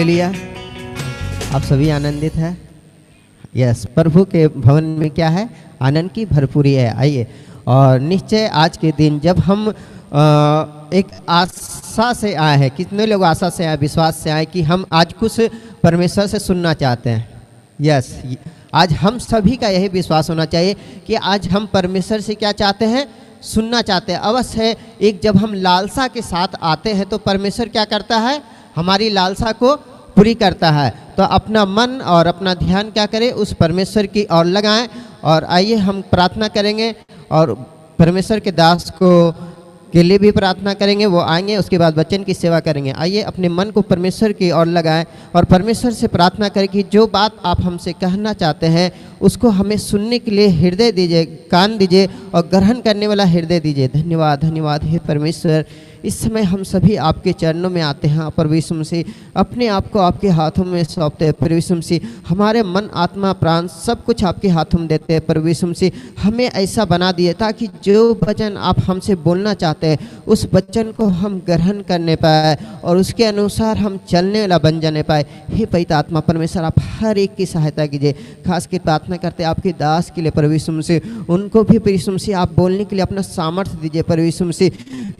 Hallelujah. आप सभी आनंदित हैं? यस, प्रभु के भवन में क्या है? आनंद की भरपूरी है। आइए, और निश्चय आज के दिन जब हम एक आशा से आए हैं, कितने लोग आशा से आए, विश्वास से आए कि हम आज कुछ परमेश्वर से सुनना चाहते हैं। यस, आज हम सभी का यही विश्वास होना चाहिए कि आज हम परमेश्वर से क्या चाहते हैं? सुनना चाहते हैं। अवश्य है, एक जब हम लालसा के साथ आते हैं तो परमेश्वर क्या करता है? हमारी लालसा को पूरी करता है। तो अपना मन और अपना ध्यान क्या करें? उस परमेश्वर की ओर लगाएं। और आइए हम प्रार्थना करेंगे और परमेश्वर के दास को के लिए भी प्रार्थना करेंगे। वो आएंगे, उसके बाद वचन की सेवा करेंगे। आइए अपने मन को परमेश्वर की ओर लगाएं और परमेश्वर से प्रार्थना करें कि जो बात आप हमसे कहना चाहते हैं उसको हमें सुनने के लिए हृदय दीजिए, कान दीजिए और ग्रहण करने वाला हृदय दीजिए। धन्यवाद, धन्यवाद हे परमेश्वर। इस समय हम सभी आपके चरणों में आते हैं। प्रभु यीशु मसीह, अपने आप को आपके हाथों में सौंपते हैं। प्रभु यीशु मसीह, हमारे मन, आत्मा, प्राण सब कुछ आपके हाथों में देते हैं। प्रभु यीशु मसीह, हमें ऐसा बना दिए ताकि जो वचन आप हमसे बोलना चाहते हैं उस वचन को हम ग्रहण करने पाए और उसके अनुसार हम चलने वाला बन जाने पाए। हे पवित्र आत्मा परमेश्वर, आप हर एक की सहायता कीजिए। खास कर प्रार्थना करते हैं आपके दास के लिए। प्रभु यीशु मसीह, उनको भी प्रभु यीशु मसीह आप बोलने के लिए अपना सामर्थ्य दीजिए। प्रभु यीशु मसीह,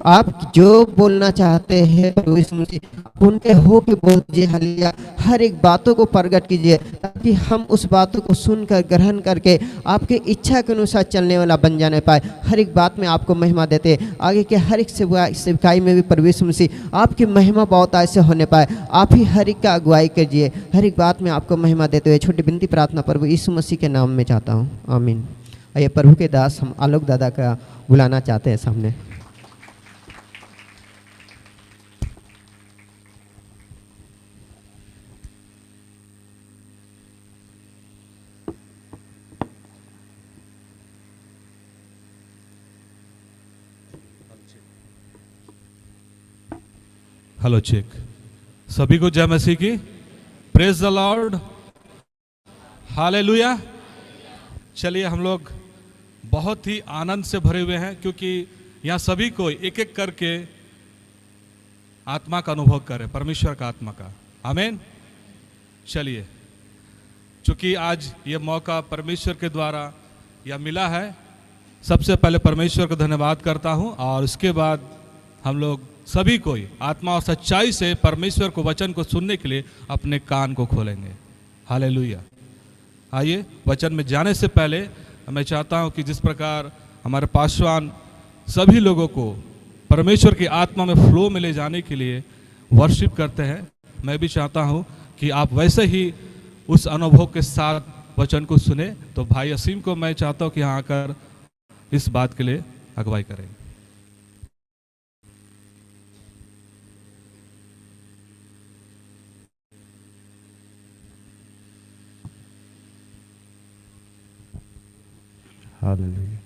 आप जो बोलना चाहते हैं प्रभु यीशु मसीह उनके हो के बोल दीजिए। हालेलुया। हर एक बातों को प्रकट कीजिए ताकि हम उस बातों को सुनकर ग्रहण करके आपके इच्छा के अनुसार चलने वाला बन जाने पाए। हर एक बात में आपको महिमा देते, आगे के हर एक सेवकाई में भी प्रभु यीशु मसीह आपकी महिमा बहुत ऐसे होने पाए। आप ही हर एक का अगुवाई कीजिए, हर एक बात में आपको महिमा देते हुए छोटी विनती प्रार्थना प्रभु यीशु मसीह के नाम में चाहता हूँ, आमीन। आइए प्रभु के दास हम आलोक दादा का बुलाना चाहते हैं सामने। हेलो चेक, सभी को जय मसीह की। Praise the Lord, hallelujah. चलिए, हम लोग बहुत ही आनंद से भरे हुए हैं क्योंकि यहाँ सभी को एक एक करके आत्मा का अनुभव करें, परमेश्वर का आत्मा का। आमीन। चलिए, चूंकि आज ये मौका परमेश्वर के द्वारा यह मिला है, सबसे पहले परमेश्वर को धन्यवाद करता हूँ और उसके बाद हम लोग सभी कोई आत्मा और सच्चाई से परमेश्वर को वचन को सुनने के लिए अपने कान को खोलेंगे। हालेलुया। आइए, वचन में जाने से पहले मैं चाहता हूं कि जिस प्रकार हमारे पासवान सभी लोगों को परमेश्वर की आत्मा में फ्लो में ले जाने के लिए वर्शिप करते हैं, मैं भी चाहता हूं कि आप वैसे ही उस अनुभव के साथ वचन को सुने। तो भाई असीम को मैं चाहता हूं कि यहाँ आकर इस बात के लिए अगुवाई करें। हालेलुया।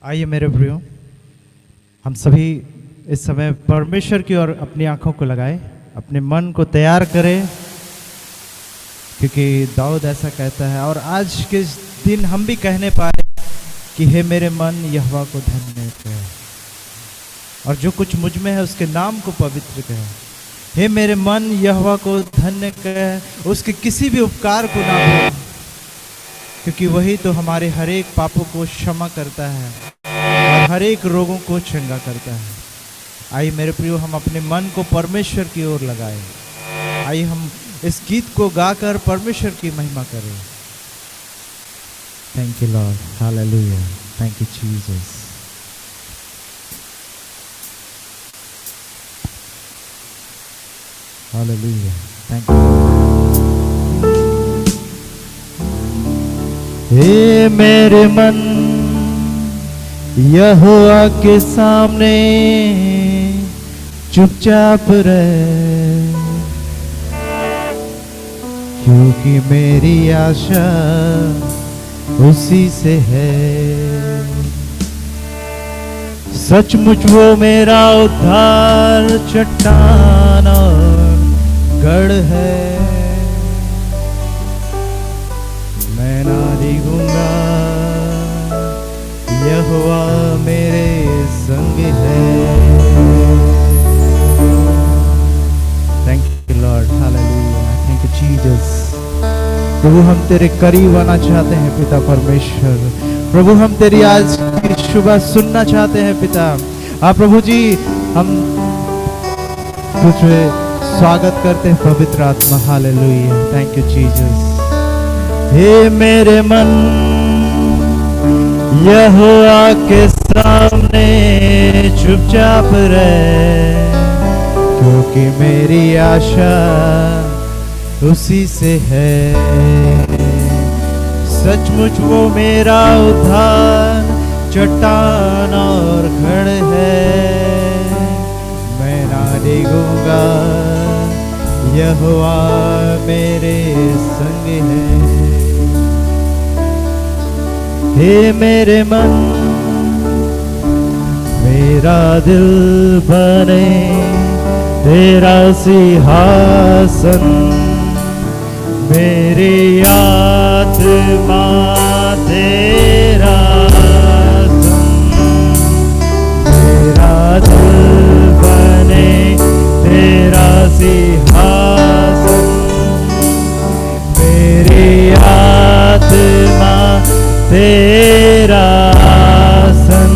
आइए मेरे प्रियो, हम सभी इस समय परमेश्वर की ओर अपनी आंखों को लगाएं, अपने मन को तैयार करें, क्योंकि दाऊद ऐसा कहता है और आज के दिन हम भी कहने पाए कि हे मेरे मन यहोवा को धन्य कह और जो कुछ मुझ में है उसके नाम को पवित्र कह। हे मेरे मन यहोवा को धन्य कह, उसके किसी भी उपकार को ना भूल, क्योंकि वही तो हमारे हर एक पापों को क्षमा करता है और हर एक रोगों को चंगा करता है। आइए मेरे प्रियो, हम अपने मन को परमेश्वर की ओर लगाएं। आइए हम इस गीत को गाकर परमेश्वर की महिमा करें। Thank you Lord, hallelujah, thank you Jesus. Hallelujah, thank you. हे मेरे मन यहोवा के सामने चुपचाप रह, क्योंकि मेरी आशा उसी से है। सचमुच वो मेरा उद्धार चट्टान और गढ़ है। मैं ना डिगूंगा, यहोवा मेरे संग है। Thank you Lord. प्रभु हम तेरे करीब आना चाहते हैं पिता परमेश्वर। प्रभु हम तेरी आज की सुबह सुनना चाहते हैं पिता। प्रभु जी हम तुझे स्वागत करते हैं पवित्र आत्मा। Hallelujah, thank you Jesus. हे मेरे मन यहोवा के सामने चुपचाप रह, क्योंकि मेरी आशा उसी से है। सचमुच वो मेरा उद्धार चट्टान और खड़ है। मैं ना डिगूंगा, यहोवा मेरे संग है। हे मेरे मन मेरा दिल बने तेरा सिंहासन, मेरी आत्मा तेरा मेरा दिल बने तेरा सिंहासन, मेरी आत्मा तेरा आसन।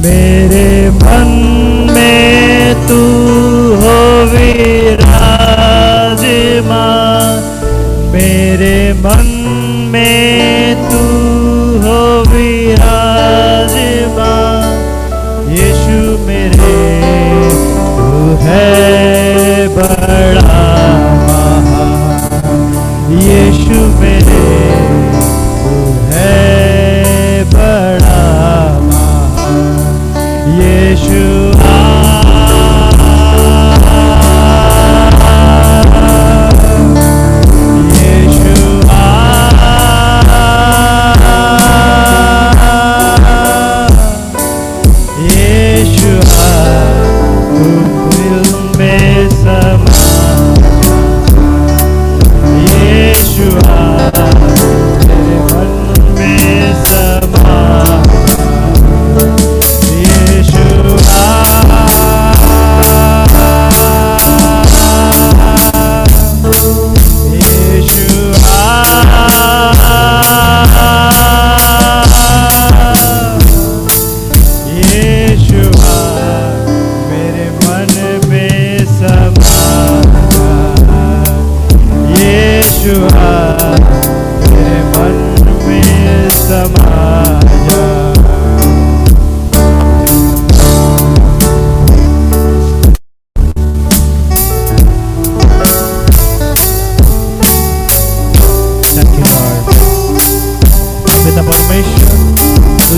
मेरे मन में तू हो विराजमान, मेरे मन में तू हो विराजमान। यीशु मेरे तू है बड़ा महान, यीशु मेरे तू है बड़ा महान। यीशु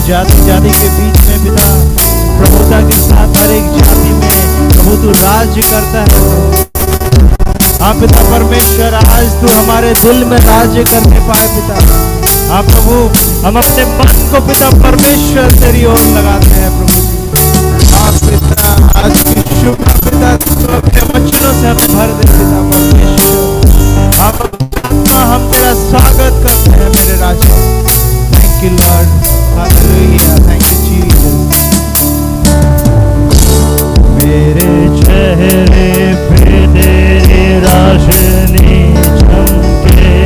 जाति जाति के बीच में पिता प्रभुता के साथ हर एक जाति में प्रभु तू राज्य करता है। हाँ पिता परमेश्वर, आज तू हमारे दिल में राज्य करने पाए पिता। हाँ प्रभु, हम अपने मन को पिता परमेश्वर तेरी ओर लगाते हैं प्रभु जी। हाँ पिता, आज की शुभ पिता तू अपने वचनों से हम भर दे पिता परमेश्वर। हम तेरा स्वागत करते हैं मेरे राजा। Thank you Lord, hallelujah, thank you Jesus. मेरे चेहरे पे तेरी रोशनी चमके,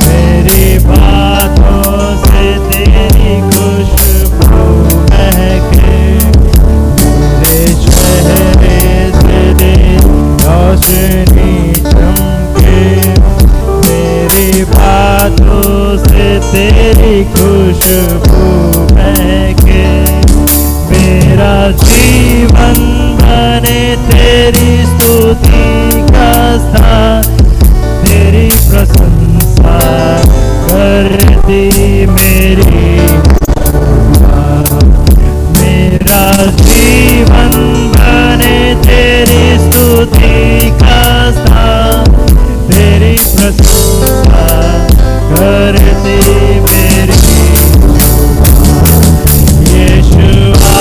मेरी बातों से तेरी खुशबू महके, मेरे चेहरे से तेरी रोशनी चमके, मेरी बातों से तेरी खुशबू महके, मेरा जीवन बने तेरी स्तुति का स्थान, तेरी प्रशंसा करती मेरी मेरा जीवन बने तेरी स्तुति का स्थान, तेरी प्रशंसा करती मेरी यीशुआ।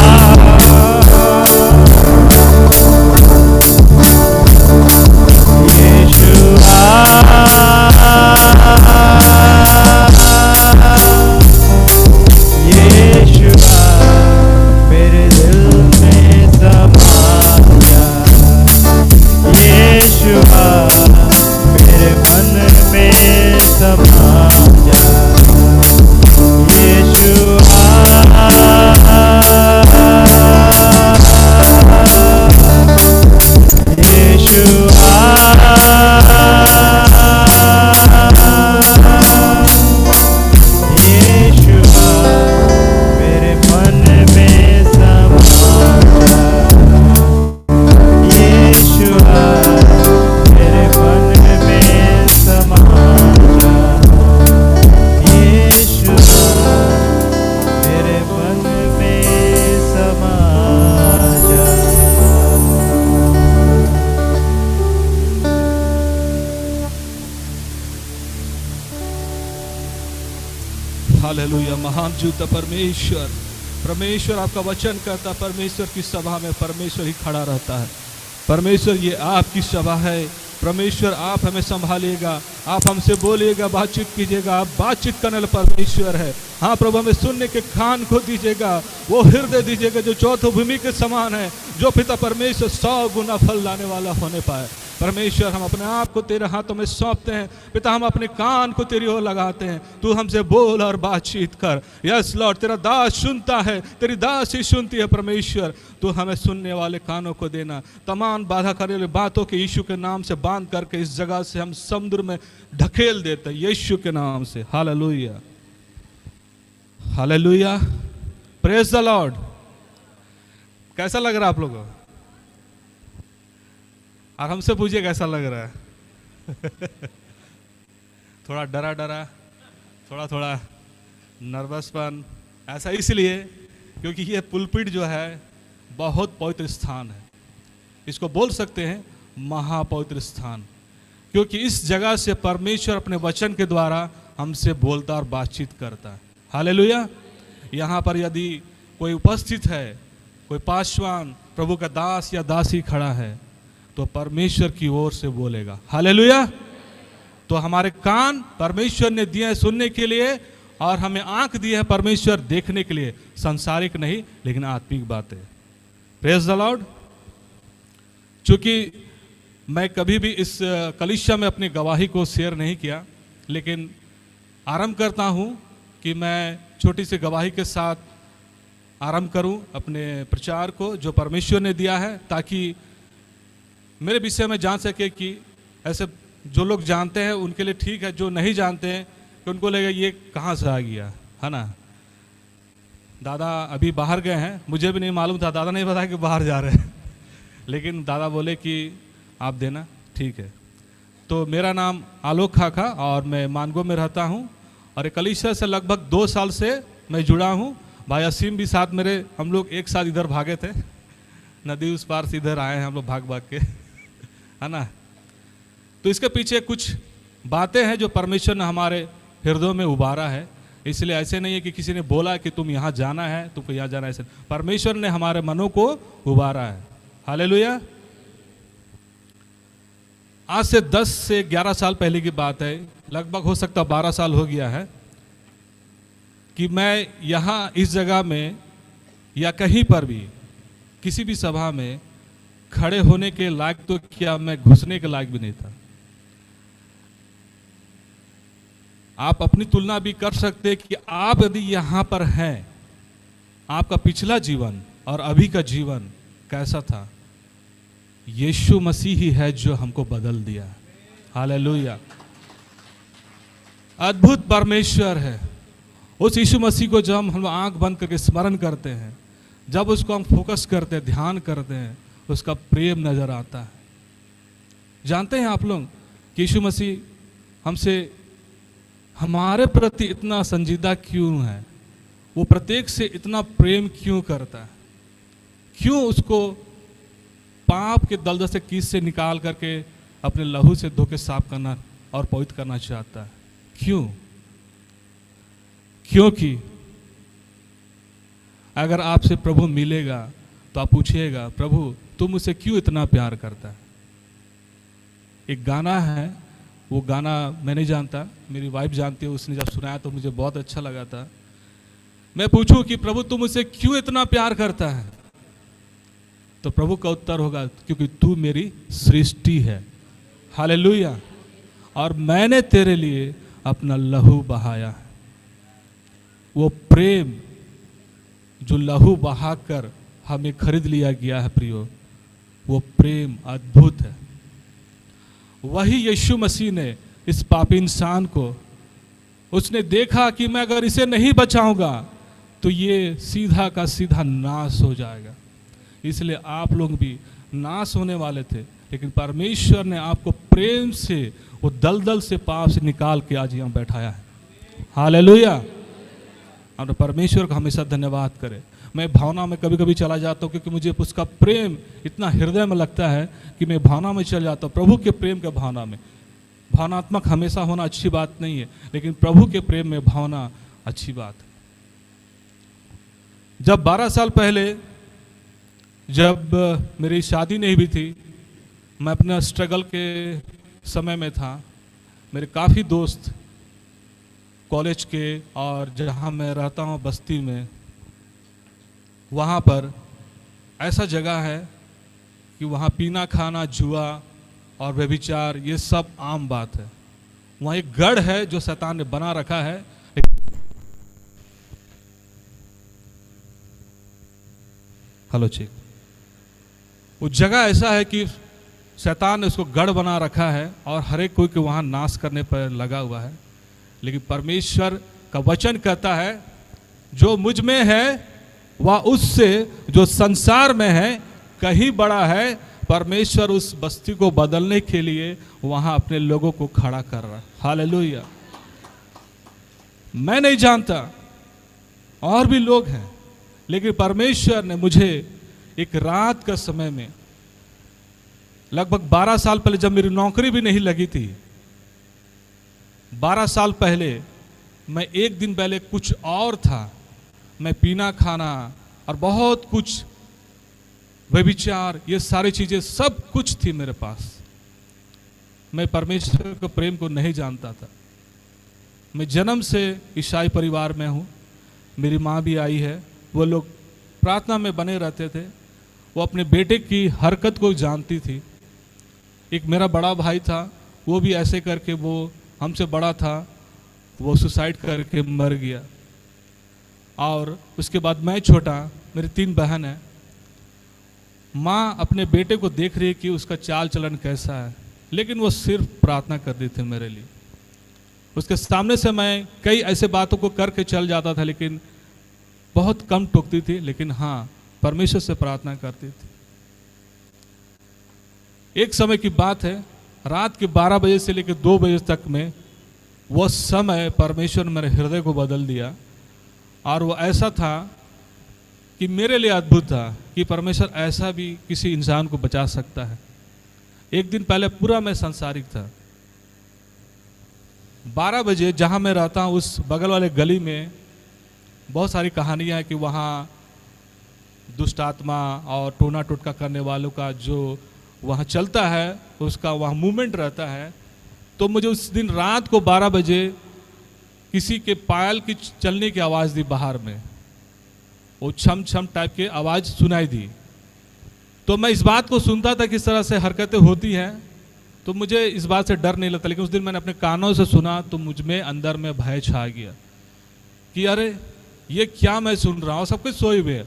समा जा। यीशुआ हालेलुया। महान जूता परमेश्वर, परमेश्वर आपका वचन करता, परमेश्वर की सभा में परमेश्वर ही खड़ा रहता है। परमेश्वर ये आपकी सभा है, परमेश्वर आप हमें संभालिएगा, आप हमसे बोलिएगा, बातचीत कीजिएगा। आप बातचीत करने वाला परमेश्वर है। हाँ प्रभु, हमें सुनने के कान को दीजिएगा, वो हृदय दीजिएगा जो चौथो भूमि के समान है, जो पिता परमेश्वर 100 गुना फल लाने वाला होने पाए। परमेश्वर, हम अपने आप को तेरे हाथों में सौंपते हैं। पिता, हम अपने कान को तेरी ओर लगाते हैं, तू हमसे बोल और बातचीत कर। यस लॉर्ड, तेरा दास सुनता है, तेरी दास ही सुनती है। परमेश्वर, तू हमें सुनने वाले कानों को देना। तमाम बाधा करने वाली बातों के यीशु के नाम से बांध करके इस जगह से हम समुद्र में ढकेल देते हैं, यीशु के नाम से। Hallelujah, hallelujah, praise the Lord. कैसा लग रहा है आप लोगों को? और हमसे पूछिए कैसा लग रहा है? थोड़ा डरा डरा, थोड़ा थोड़ा नर्वसपन। ऐसा इसलिए क्योंकि ये पुलपिट जो है बहुत पवित्र स्थान है। इसको बोल सकते हैं महापवित्र स्थान, क्योंकि इस जगह से परमेश्वर अपने वचन के द्वारा हमसे बोलता और बातचीत करता है। हालेलुया। यहाँ पर यदि कोई उपस्थित है, कोई पासवान, प्रभु का दास या दासी खड़ा है, तो परमेश्वर की ओर से बोलेगा। हालेलुया। तो हमारे कान परमेश्वर ने दिए हैं सुनने के लिए, और हमें आंख दी है परमेश्वर देखने के लिए, सांसारिक नहीं लेकिन आत्मिक बातें। Praise the Lord. चूंकि मैं कभी भी इस कलीसिया में अपनी गवाही को शेयर नहीं किया, लेकिन आरंभ करता हूं कि मैं छोटी सी गवाही के साथ आरंभ करूं अपने प्रचार को जो परमेश्वर ने दिया है, ताकि मेरे विषय में जान सके कि ऐसे जो लोग जानते हैं उनके लिए ठीक है, जो नहीं जानते हैं कि उनको लगेगा ये कहाँ से आ गया, है ना। दादा अभी बाहर गए हैं, मुझे भी नहीं मालूम था, दादा नहीं बताया कि बाहर जा रहे हैं, लेकिन दादा बोले कि आप देना, ठीक है। तो मेरा नाम आलोक खाखा और मैं मानगो में रहता हूँ, और कलीसिया से लगभग 2 साल से मैं जुड़ा हूँ। भाई असीम भी साथ मेरे, हम लोग एक साथ इधर भागे थे, नदी उस पार से इधर आए हैं हम लोग भाग भाग के, है ना। तो इसके पीछे कुछ बातें हैं जो परमेश्वर ने हमारे हृदयों में उबारा है। इसलिए ऐसे नहीं है कि किसी ने बोला कि तुम यहाँ जाना है, तुमको यहाँ जाना है, ऐसे परमेश्वर ने हमारे मनों को उबारा है। हालेलुया। आज से 10 से 11 साल पहले की बात है, लगभग हो सकता 12 साल हो गया है, कि मैं यहाँ इस जगह में या कहीं पर भी किसी भी सभा में खड़े होने के लायक, तो क्या मैं घुसने के लायक भी नहीं था। आप अपनी तुलना भी कर सकते हैं कि आप यदि यहाँ पर हैं, आपका पिछला जीवन और अभी का जीवन कैसा था। यीशु मसीह ही है जो हमको बदल दिया। हालेलुया। अद्भुत परमेश्वर है। उस यीशु मसीह को जब हम आंख बंद करके स्मरण करते हैं, जब उसको हम फोकस करते हैं, ध्यान करते हैं, उसका प्रेम नजर आता है। जानते हैं आप लोग कि यीशु मसीह हमसे, हमारे प्रति इतना संजीदा क्यों है, वो प्रत्येक से इतना प्रेम क्यों करता है, क्यों उसको पाप के दलदल से कीस से निकाल करके अपने लहू से धो के साफ करना और पवित्र करना चाहता है। क्यों? क्योंकि अगर आपसे प्रभु मिलेगा तो आप पूछिएगा, प्रभु तुम मुझसे क्यों इतना प्यार करता है। एक गाना है, वो गाना मैं नहीं जानता, मेरी वाइफ जानती है, उसने जब सुनाया तो मुझे बहुत अच्छा लगा था। मैं पूछूं कि प्रभु तुम मुझसे क्यों इतना प्यार करता है, तो प्रभु का उत्तर होगा, क्योंकि तू मेरी सृष्टि है। हालेलुया। और मैंने तेरे लिए अपना लहू बहाया है। वो प्रेम जो लहू बहाकर हमें खरीद लिया गया है प्रियो, वो प्रेम अद्भुत है। वही यीशु मसीह ने इस पापी इंसान को, उसने देखा कि मैं अगर इसे नहीं बचाऊंगा तो ये सीधा का सीधा नाश हो जाएगा। इसलिए आप लोग भी नाश होने वाले थे, लेकिन परमेश्वर ने आपको प्रेम से वो दलदल से पाप से निकाल के आज यहाँ बैठाया है। हालेलुया। अपने परमेश्वर का हमेशा धन्यवाद करें। मैं भावना में कभी कभी चला जाता हूँ, क्योंकि मुझे उसका प्रेम इतना हृदय में लगता है कि मैं भावना में चल जाता हूँ, प्रभु के प्रेम के भावना में। भावनात्मक हमेशा होना अच्छी बात नहीं है, लेकिन प्रभु के प्रेम में भावना अच्छी बात है। जब 12 साल पहले जब मेरी शादी नहीं हुई थी, मैं अपना स्ट्रगल के समय में था। मेरे काफ़ी दोस्त कॉलेज के और जहाँ मैं रहता हूँ बस्ती में, वहाँ पर ऐसा जगह है कि वहाँ पीना खाना, जुआ और व्यभिचार ये सब आम बात है। वहाँ एक गढ़ है जो शैतान ने बना रखा है। Hello check. वो जगह ऐसा है कि शैतान ने उसको गढ़ बना रखा है और हर एक कोई के वहाँ नाश करने पर लगा हुआ है। लेकिन परमेश्वर का वचन कहता है, जो मुझ में है वह उससे जो संसार में है कहीं बड़ा है। परमेश्वर उस बस्ती को बदलने के लिए वहाँ अपने लोगों को खड़ा कर रहा है। हालेलुया। मैं नहीं जानता, और भी लोग हैं, लेकिन परमेश्वर ने मुझे एक रात का समय में, लगभग 12 साल पहले जब मेरी नौकरी भी नहीं लगी थी, 12 साल पहले मैं एक दिन पहले कुछ और था। मैं पीना खाना और बहुत कुछ व्यभिचार, ये सारी चीज़ें सब कुछ थी मेरे पास। मैं परमेश्वर के प्रेम को नहीं जानता था। मैं जन्म से ईसाई परिवार में हूँ। मेरी माँ भी आई है। वो लोग प्रार्थना में बने रहते थे। वो अपने बेटे की हरकत को जानती थी। एक मेरा बड़ा भाई था, वो भी ऐसे करके, वो हमसे बड़ा था, वो सुसाइड करके मर गया। और उसके बाद मैं छोटा, मेरी 3 बहन है। माँ अपने बेटे को देख रही कि उसका चाल चलन कैसा है, लेकिन वो सिर्फ प्रार्थना करती थी मेरे लिए। उसके सामने से मैं कई ऐसे बातों को करके चल जाता था, लेकिन बहुत कम टोकती थी, लेकिन हाँ परमेश्वर से प्रार्थना करती थी। एक समय की बात है, रात के 12 बजे से लेकर 2 बजे तक में वो समय परमेश्वर ने मेरे हृदय को बदल दिया। और वो ऐसा था कि मेरे लिए अद्भुत था कि परमेश्वर ऐसा भी किसी इंसान को बचा सकता है। एक दिन पहले पूरा मैं सांसारिक था। 12 बजे जहाँ मैं रहता हूँ उस बगल वाले गली में बहुत सारी कहानियाँ हैं कि वहाँ दुष्ट आत्मा और टोना टोटका करने वालों का जो वहाँ चलता है, उसका वहाँ मूवमेंट रहता है। तो मुझे उस दिन रात को 12 बजे किसी के पायल की चलने की आवाज़ दी बाहर में। वो छम छम टाइप की आवाज़ सुनाई दी। तो मैं इस बात को सुनता था किस तरह से हरकतें होती हैं, तो मुझे इस बात से डर नहीं लगता। लेकिन उस दिन मैंने अपने कानों से सुना तो मुझ में अंदर में भय छा गया कि अरे ये क्या मैं सुन रहा हूँ। सब कुछ सोए हुए,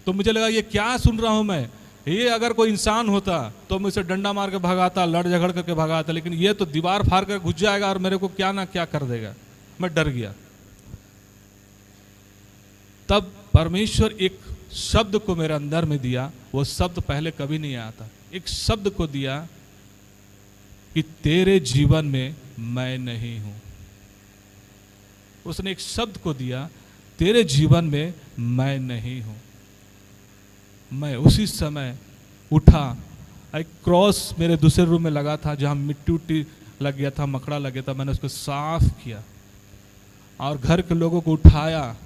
तो मुझे लगा ये क्या सुन रहा हूँ मैं। ये अगर कोई इंसान होता तो मैं उसे डंडा मार के भगाता, लड़ झगड़ करके भगाता, लेकिन ये तो दीवार फाड़ कर घुस जाएगा और मेरे को क्या ना क्या कर देगा। मैं डर गया। तब परमेश्वर एक शब्द को मेरे अंदर में दिया। वो शब्द पहले कभी नहीं आया था। एक शब्द को दिया कि तेरे जीवन में मैं नहीं हूं। उसने एक शब्द को दिया, तेरे जीवन में मैं नहीं हूं। मैं उसी समय उठा। एक क्रॉस मेरे दूसरे रूम में लगा था जहां मिट्टी उट्टी लग गया था, मकड़ा लग गया था। मैंने उसको साफ किया और घर के लोगों को उठाया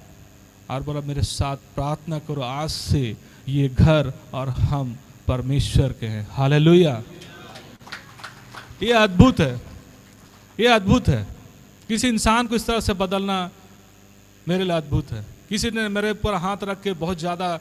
और बोला मेरे साथ प्रार्थना करो, आज से ये घर और हम परमेश्वर के हैं। हालेलुया। ये अद्भुत है, ये अद्भुत है। किसी इंसान को इस तरह से बदलना मेरे लिए अद्भुत है। किसी ने मेरे ऊपर हाथ रख के बहुत ज़्यादा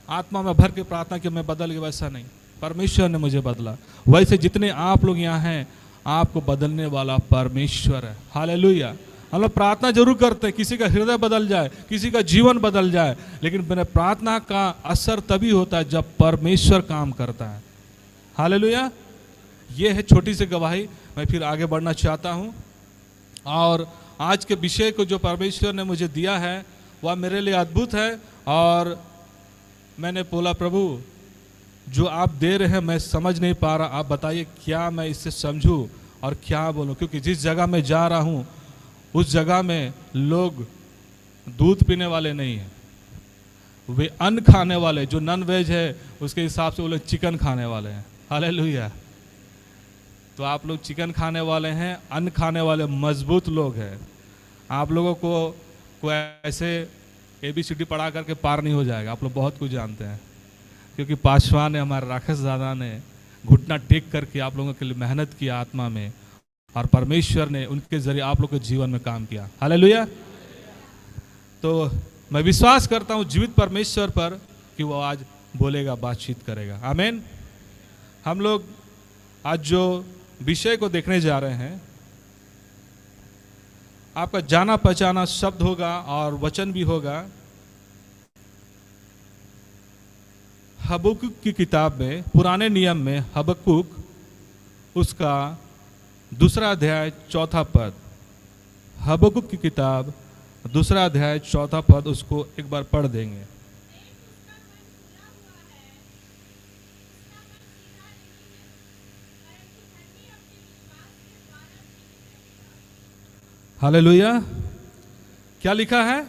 आत्मा में भर के प्रार्थना की मैं बदल गया, वैसा नहीं। परमेश्वर ने मुझे बदला। वैसे जितने आप लोग यहाँ हैं, आपको बदलने वाला परमेश्वर है। हालेलुया। हम लोग प्रार्थना जरूर करते हैं किसी का हृदय बदल जाए, किसी का जीवन बदल जाए, लेकिन मेरे प्रार्थना का असर तभी होता है जब परमेश्वर काम करता है। हालेलुया। ये है छोटी सी गवाही। मैं फिर आगे बढ़ना चाहता हूँ और आज के विषय को जो परमेश्वर ने मुझे दिया है वह मेरे लिए अद्भुत है। और मैंने बोला प्रभु जो आप दे रहे हैं मैं समझ नहीं पा रहा, आप बताइए क्या मैं इससे समझूं और क्या बोलूं, क्योंकि जिस जगह मैं जा रहा हूं उस जगह में लोग दूध पीने वाले नहीं हैं, वे अन्न खाने वाले, जो नॉन वेज है उसके हिसाब से वो लोग चिकन खाने वाले हैं। हालेलुया। तो आप लोग चिकन खाने वाले हैं, अन्न खाने वाले मजबूत लोग हैं। आप लोगों को कोई ऐसे ABCD पढ़ा करके पार नहीं हो जाएगा, आप लोग बहुत कुछ जानते हैं, क्योंकि पासवान ने, हमारे राकेश दादा ने घुटना टेक करके आप लोगों के लिए मेहनत किया आत्मा में, और परमेश्वर ने उनके जरिए आप लोगों के जीवन में काम किया। हालेलुया। तो मैं विश्वास करता हूँ जीवित परमेश्वर पर कि वो आज बोलेगा, बातचीत करेगा। आमीन। हम लोग आज जो विषय को देखने जा रहे हैं, आपका जाना पहचाना शब्द होगा और वचन भी होगा। हबक्कुक की किताब में, पुराने नियम में हबक्कुक उसका 2 अध्याय 4 पद, हबक्कुक की किताब 2 अध्याय 4 पद, उसको एक बार पढ़ देंगे। हालेलुया। क्या लिखा है?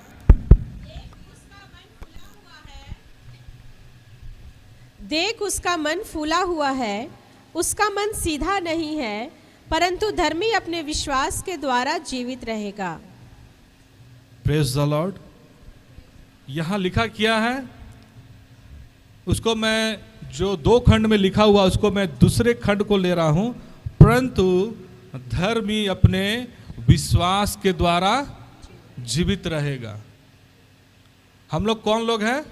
देख उसका मन फूला हुआ है, उसका मन सीधा नहीं है, परंतु धर्मी अपने विश्वास के द्वारा जीवित रहेगा। Praise the Lord. यहाँ लिखा क्या है उसको मैं, जो 2 खंड में लिखा हुआ उसको मैं दूसरे खंड को ले रहा हूं, परंतु धर्मी अपने विश्वास के द्वारा जीवित रहेगा। हम लोग कौन लोग हैं?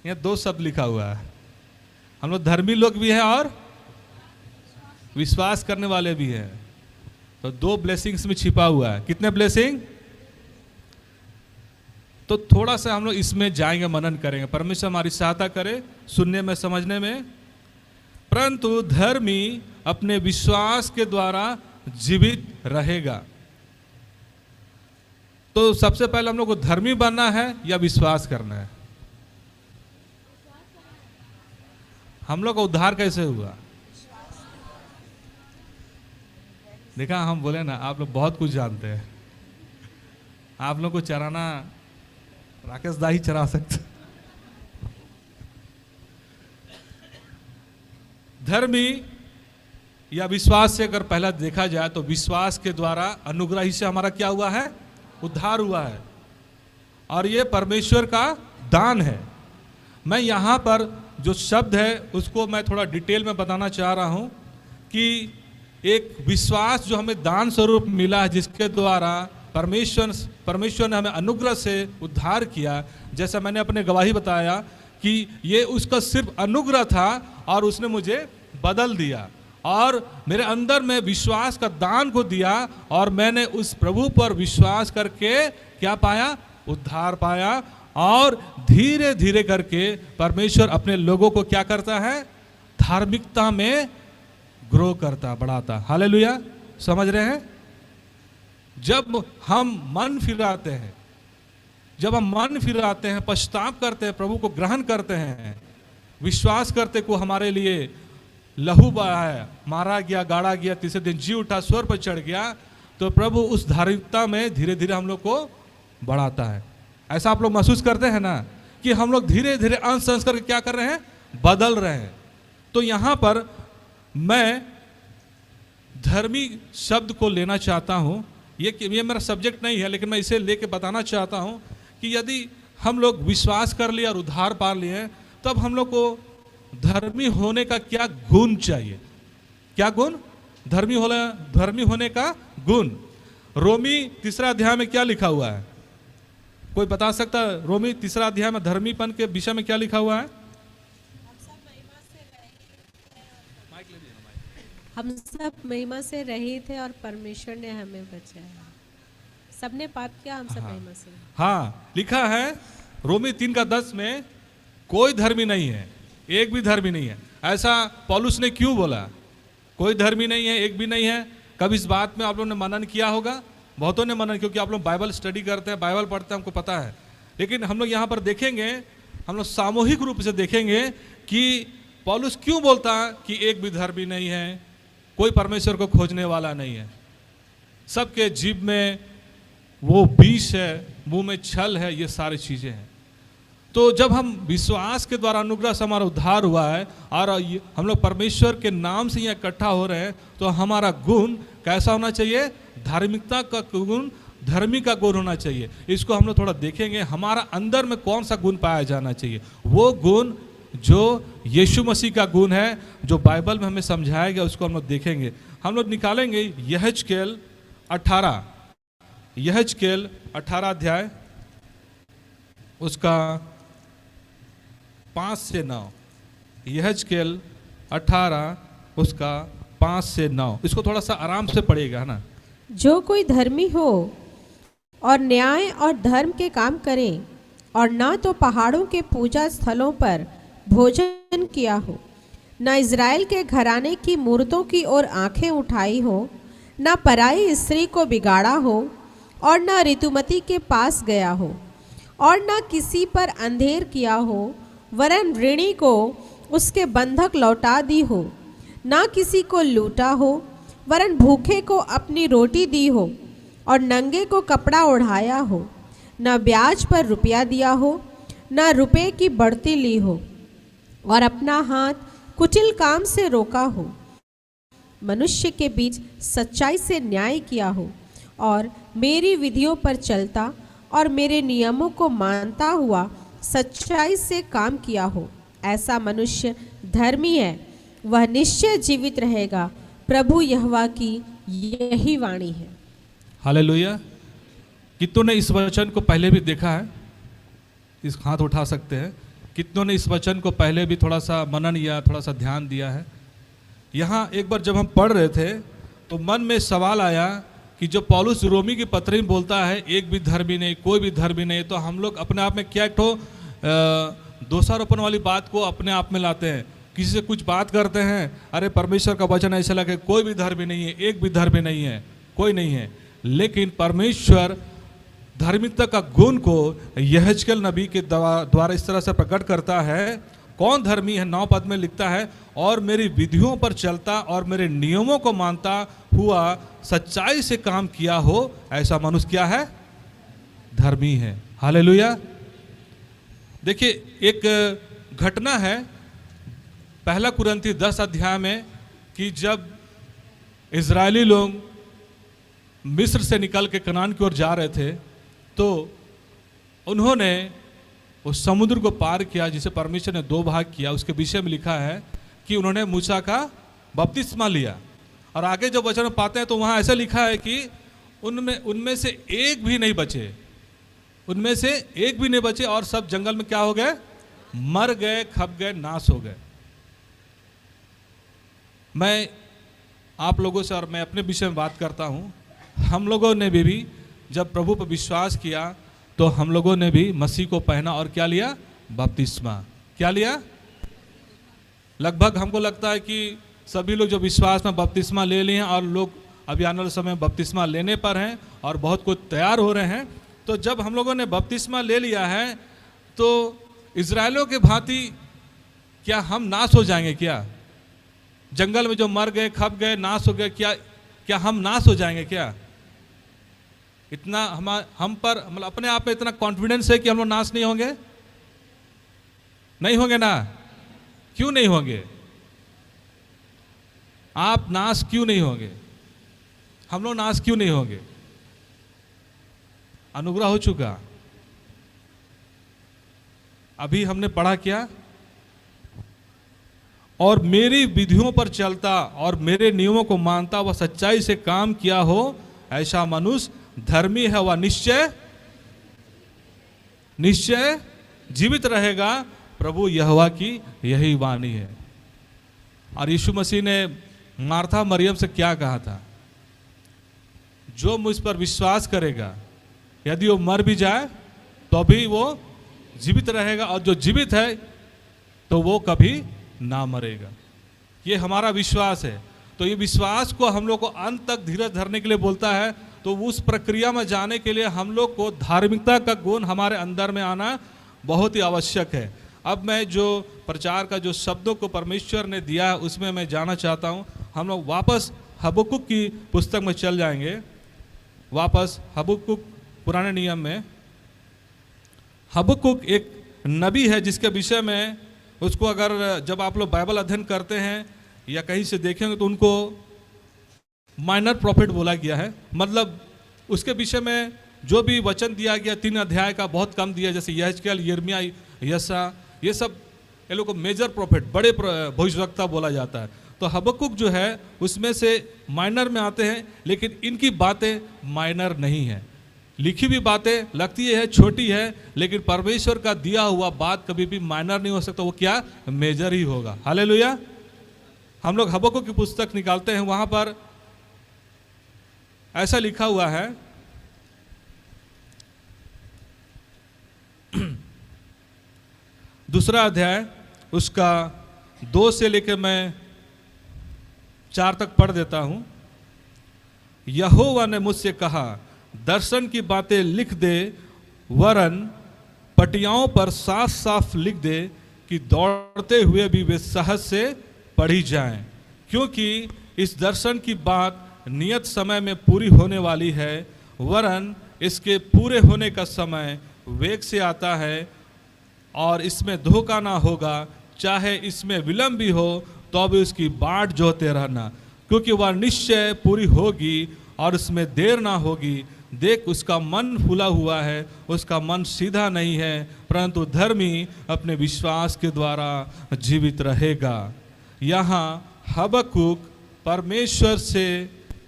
यहाँ 2 शब्द लिखा हुआ है। हम लोग धर्मी लोग भी हैं और विश्वास करने वाले भी हैं। तो 2 ब्लेसिंग्स में छिपा हुआ है। कितने ब्लेसिंग? तो थोड़ा सा हम लोग इसमें जाएंगे, मनन करेंगे। परमेश्वर हमारी सहायता करे सुनने में, समझने में। परंतु धर्मी अपने विश्वास के द्वारा जीवित रहेगा। तो सबसे पहले हम लोग को धर्मी बनना है या विश्वास करना है? हम लोग का उद्धार कैसे हुआ? देखा, हम बोले ना, आप लोग बहुत कुछ जानते हैं। आप लोग को चराना राकेश दा ही चरा सकते। धर्मी या विश्वास से अगर पहला देखा जाए तो विश्वास के द्वारा अनुग्रह ही से हमारा क्या हुआ है? उद्धार हुआ है, और ये परमेश्वर का दान है। मैं यहाँ पर जो शब्द है उसको मैं थोड़ा डिटेल में बताना चाह रहा हूँ कि एक विश्वास जो हमें दान स्वरूप मिला है, जिसके द्वारा परमेश्वर ने हमें अनुग्रह से उद्धार किया। जैसा मैंने अपने गवाही बताया कि ये उसका सिर्फ अनुग्रह था और उसने मुझे बदल दिया और मेरे अंदर में विश्वास का दान को दिया, और मैंने उस प्रभु पर विश्वास करके क्या पाया? उद्धार पाया। और धीरे धीरे करके परमेश्वर अपने लोगों को क्या करता है? धार्मिकता में ग्रो करता, बढ़ाता। हालेलुया। समझ रहे हैं? जब हम मन फिराते हैं, पश्चाताप करते हैं, प्रभु को ग्रहण करते हैं, विश्वास करते को हमारे लिए लहू बहाया, मारा गया, गाड़ा गया, तीसरे दिन जी उठा, स्वर पर चढ़ गया, तो प्रभु उस धार्मिकता में धीरे धीरे हम लोग को बढ़ाता है। ऐसा आप लोग महसूस करते हैं ना कि हम लोग धीरे धीरे अंश अंश करके क्या कर रहे हैं? बदल रहे हैं। तो यहाँ पर मैं धर्मी शब्द को लेना चाहता हूँ। ये मेरा सब्जेक्ट नहीं है, लेकिन मैं इसे लेके बताना चाहता हूँ कि यदि हम लोग विश्वास कर लिए और उद्धार पा लिए, तब हम लोग को धर्मी होने का क्या गुण चाहिए? क्या गुण? धर्मी होने का गुण। रोमी 3 अध्याय में क्या लिखा हुआ है? कोई बता सकता है? रोमी 3 अध्याय में धर्मीपन के विषय में क्या लिखा हुआ है? हम सब महिमा से रहित थे और परमेश्वर ने हमें बचाया। सबने पाप किया, हम सब महिमा से। हाँ, लिखा है रोमी 3:10 में, कोई धर्मी नहीं है, एक भी धर्मी नहीं है। ऐसा पौलुस ने क्यों बोला? कोई धर्मी नहीं है, एक भी नहीं है। कब इस बात में आप लोगों ने मनन किया होगा? बहुतों ने मनन, क्योंकि आप लोग बाइबल स्टडी करते हैं, बाइबल पढ़ते हैं, हमको पता है। लेकिन हम लोग यहाँ पर देखेंगे, हम लोग सामूहिक रूप से देखेंगे कि पौलुस क्यों बोलता है कि एक भी धर्मी नहीं है, कोई परमेश्वर को खोजने वाला नहीं है। सबके जीभ में वो विष है, मुंह में छल है, ये सारी चीजें हैं। तो जब हम विश्वास के द्वारा अनुग्रह से हमारा उद्धार हुआ है और हम लोग परमेश्वर के नाम से यहाँ इकट्ठा हो रहे हैं, तो हमारा गुण कैसा होना चाहिए? धार्मिकता का गुण, धर्मी का गुण होना चाहिए। इसको हम लोग थोड़ा देखेंगे, हमारा अंदर में कौन सा गुण पाया जाना चाहिए। वो गुण जो यीशु मसीह का गुण है, जो बाइबल में हमें समझाया गया, उसको हम लोग देखेंगे। हम लोग निकालेंगे यहेजकेल 18 अध्याय, उसका 5 से 9। यहेजकेल 18 उसका 5 से 9। इसको थोड़ा सा आराम से पढ़िएगा, है ना। जो कोई धर्मी हो और न्याय और धर्म के काम करे और ना तो पहाड़ों के पूजा स्थलों पर भोजन किया हो, ना इज़राइल के घराने की मूर्तों की ओर आंखें उठाई हो, ना पराई स्त्री को बिगाड़ा हो और ना ऋतुमती के पास गया हो और ना किसी पर अंधेर किया हो, वरन ऋणी को उसके बंधक लौटा दी हो, ना किसी को लूटा हो, वरन भूखे को अपनी रोटी दी हो और नंगे को कपड़ा ओढ़ाया हो, न ब्याज पर रुपया दिया हो, न रुपये की बढ़ती ली हो और अपना हाथ कुटिल काम से रोका हो, मनुष्य के बीच सच्चाई से न्याय किया हो और मेरी विधियों पर चलता और मेरे नियमों को मानता हुआ सच्चाई से काम किया हो, ऐसा मनुष्य धर्मी है, वह निश्चय जीवित रहेगा। प्रभु यहोवा की यही वाणी है। हालेलुया। कितनों ने इस वचन को पहले भी देखा है? इस हाथ उठा सकते हैं। कितनों ने इस वचन को पहले भी थोड़ा सा मनन या थोड़ा सा ध्यान दिया है? यहाँ एक बार जब हम पढ़ रहे थे तो मन में सवाल आया कि जो पौलुस रोमी की पत्री में बोलता है एक भी धर्मी नहीं, कोई भी धर्मी नहीं, तो हम लोग अपने आप में क्या एक ठो दोषारोपण वाली बात को अपने आप में लाते हैं। किसी से कुछ बात करते हैं, अरे परमेश्वर का वचन ऐसा लगे कोई भी धर्मी नहीं है, एक भी धर्मी नहीं है, कोई नहीं है। लेकिन परमेश्वर धार्मिकता का गुण को यहेजकेल नबी के द्वारा इस तरह से प्रकट करता है। कौन धर्मी है? 9 पद में लिखता है, और मेरी विधियों पर चलता और मेरे नियमों को मानता हुआ सच्चाई से काम किया हो, ऐसा मनुष्य क्या है? धर्मी है। हालेलुया। देखिए, एक घटना है 1 कुरिन्थी 10 अध्याय में कि जब इजरायली लोग मिस्र से निकल के कनान की ओर जा रहे थे, तो उन्होंने उस समुद्र को पार किया जिसे परमेश्वर ने 2 भाग किया। उसके विषय में लिखा है कि उन्होंने मूसा का बपतिस्मा लिया। और आगे जब वचन में पाते हैं तो वहाँ ऐसा लिखा है कि उनमें से एक भी नहीं बचे, उनमें से एक भी नहीं बचे, और सब जंगल में क्या हो गए? मर गए, खप गए, नाश हो गए। मैं आप लोगों से और मैं अपने विषय में बात करता हूँ। हम लोगों ने भी जब प्रभु पर विश्वास किया तो हम लोगों ने भी मसीह को पहना और क्या लिया? बपतिस्मा। क्या लिया? लगभग हमको लगता है कि सभी लोग जो विश्वास में बपतिस्मा ले लिए हैं और लोग अभी आने वाले समय बपतिस्मा लेने पर हैं और बहुत कुछ तैयार हो रहे हैं। तो जब हम लोगों ने बपतिस्मा ले लिया है तो इजरायलों के भांति क्या हम नाश हो जाएंगे? क्या जंगल में जो मर गए, खप गए, नाश हो गए, क्या हम नाश हो जाएंगे? क्या इतना हम पर मतलब अपने आप में इतना कॉन्फिडेंस है कि हम लोग नाश नहीं होंगे? नहीं होंगे ना? क्यों नहीं होंगे? आप नाश क्यों नहीं होंगे? हम लोग नाश क्यों नहीं होंगे? अनुग्रह हो चुका। अभी हमने पढ़ा क्या? और मेरी विधियों पर चलता और मेरे नियमों को मानता, वह सच्चाई से काम किया हो, ऐसा मनुष्य धर्मी है, वह निश्चय जीवित रहेगा। प्रभु यहोवा की यही वाणी है। और यीशु मसीह ने मार्था मरियम से क्या कहा था, जो मुझ पर विश्वास करेगा यदि वो मर भी जाए तो भी वो जीवित रहेगा, और जो जीवित है तो वो कभी ना मरेगा। ये हमारा विश्वास है। तो ये विश्वास को हम लोग को अंत तक धीरज धरने के लिए बोलता है। तो उस प्रक्रिया में जाने के लिए हम लोग को धार्मिकता का गुण हमारे अंदर में आना बहुत ही आवश्यक है। अब मैं जो प्रचार का जो शब्दों को परमेश्वर ने दिया है उसमें मैं जाना चाहता हूँ। हम लोग वापस हबक्कुक की पुस्तक में चल जाएंगे। वापस हबक्कुक पुराने नियम में। हबक्कुक एक नबी है जिसके विषय में उसको अगर जब आप लोग बाइबल अध्ययन करते हैं या कहीं से देखेंगे तो उनको माइनर प्रॉफिट बोला गया है। मतलब उसके विषय में जो भी वचन दिया गया 3 अध्याय का बहुत कम दिया, जैसे यहेजकेल, यिर्मयाह, यशा, ये सब ये लोग को मेजर प्रॉफिट, बड़े भविष्यवक्ता बोला जाता है। तो हबक्कुक जो है उसमें से माइनर में आते हैं, लेकिन इनकी बातें माइनर नहीं है। लिखी हुई बातें लगती है छोटी है, लेकिन परमेश्वर का दिया हुआ बात कभी भी माइनर नहीं हो सकता, वो क्या मेजर ही होगा। हालेलुया। हम लोग हबक्कुक की पुस्तक निकालते हैं, वहां पर ऐसा लिखा हुआ है, दूसरा अध्याय उसका 2 से लेकर मैं 4 तक पढ़ देता हूं। यहोवा ने मुझसे कहा, दर्शन की बातें लिख दे, वरन पटियाओं पर साफ साफ लिख दे कि दौड़ते हुए भी वे सहज से पढ़ी जाएं, क्योंकि इस दर्शन की बात नियत समय में पूरी होने वाली है, वरन इसके पूरे होने का समय वेग से आता है और इसमें धोखा ना होगा। चाहे इसमें विलंब भी हो तो भी उसकी बाट जोहते रहना, क्योंकि वह निश्चय पूरी होगी और उसमें देर ना होगी। देख, उसका मन फूला हुआ है, उसका मन सीधा नहीं है, परंतु धर्मी अपने विश्वास के द्वारा जीवित रहेगा। यहाँ हबक्कुक परमेश्वर से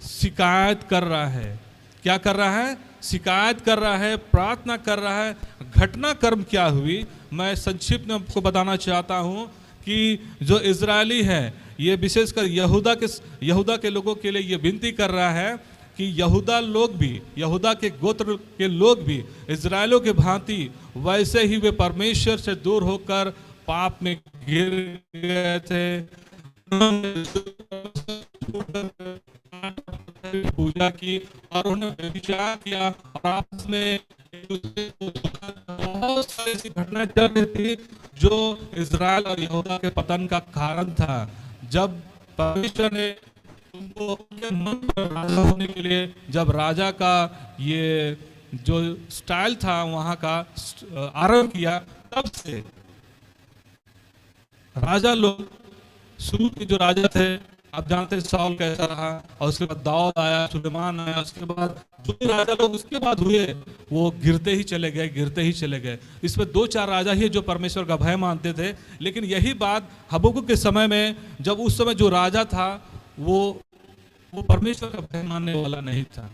शिकायत कर रहा है। क्या कर रहा है? शिकायत कर रहा है, प्रार्थना कर रहा है। घटनाक्रम क्या हुई, मैं संक्षिप्त में आपको बताना चाहता हूँ कि जो इजरायली है, ये विशेषकर यहूदा के लोगों के लिए ये विनती कर रहा है कि यहूदा लोग भी, यहूदा के गोत्र के लोग भी इजरायलों के भांति वैसे ही वे परमेश्वर से दूर होकर पाप में गिर गए थे। पूजा की और उन्हें व्यभिचार किया और आपस में बहुत सारी ऐसी घटनाएं चल रही थी जो इजराइल और यहूदा के पतन का कारण था। जब परमेश्वर ने उनको उनके मन पर राजा होने के लिए, जब राजा का ये जो स्टाइल था वहां का आरंभ किया, तब से राजा लोग, शुरू के जो राजा थे, आप जानते हैं साउल कैसा रहा, और उसके बाद दाऊद आया, सुलेमान आया, उसके बाद जो भी राजा लोग उसके बाद हुए वो गिरते ही चले गए, गिरते ही चले गए। इसमें 2-4 राजा ही जो परमेश्वर का भय मानते थे। लेकिन यही बात हबक्कुक के समय में, जब उस समय जो राजा था वो परमेश्वर का भय मानने वाला नहीं था।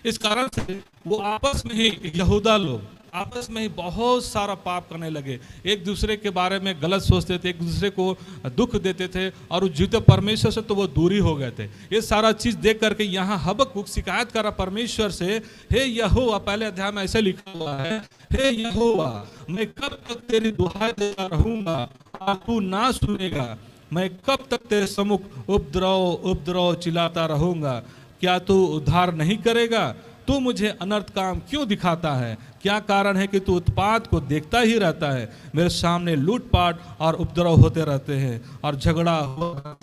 इस कारण से वो आपस में ही, यहूदा लोग आपस में ही बहुत सारा पाप करने लगे, एक दूसरे के बारे में गलत सोचते थे, एक दूसरे को दुख देते थे, और उस जीवित परमेश्वर से तो वो दूरी हो गए थे। ये सारा चीज देख करके यहाँ हबक्कुक शिकायत कर रहा परमेश्वर से, हे यहोवा, पहले अध्याय में ऐसे लिखा हुआ है, हे यहोवा, मैं कब तक तेरी दुहाई देता रहूंगा और तू ना सुनेगा? मैं कब तक तेरे सम्मुख उपद्रव चिल्लाता रहूंगा? क्या तू उद्धार नहीं करेगा? तू मुझे अनर्थ काम क्यों दिखाता है? क्या कारण है कि तू उत्पात को देखता ही रहता है? मेरे सामने लूटपाट और उपद्रव होते रहते हैं और झगड़ा होता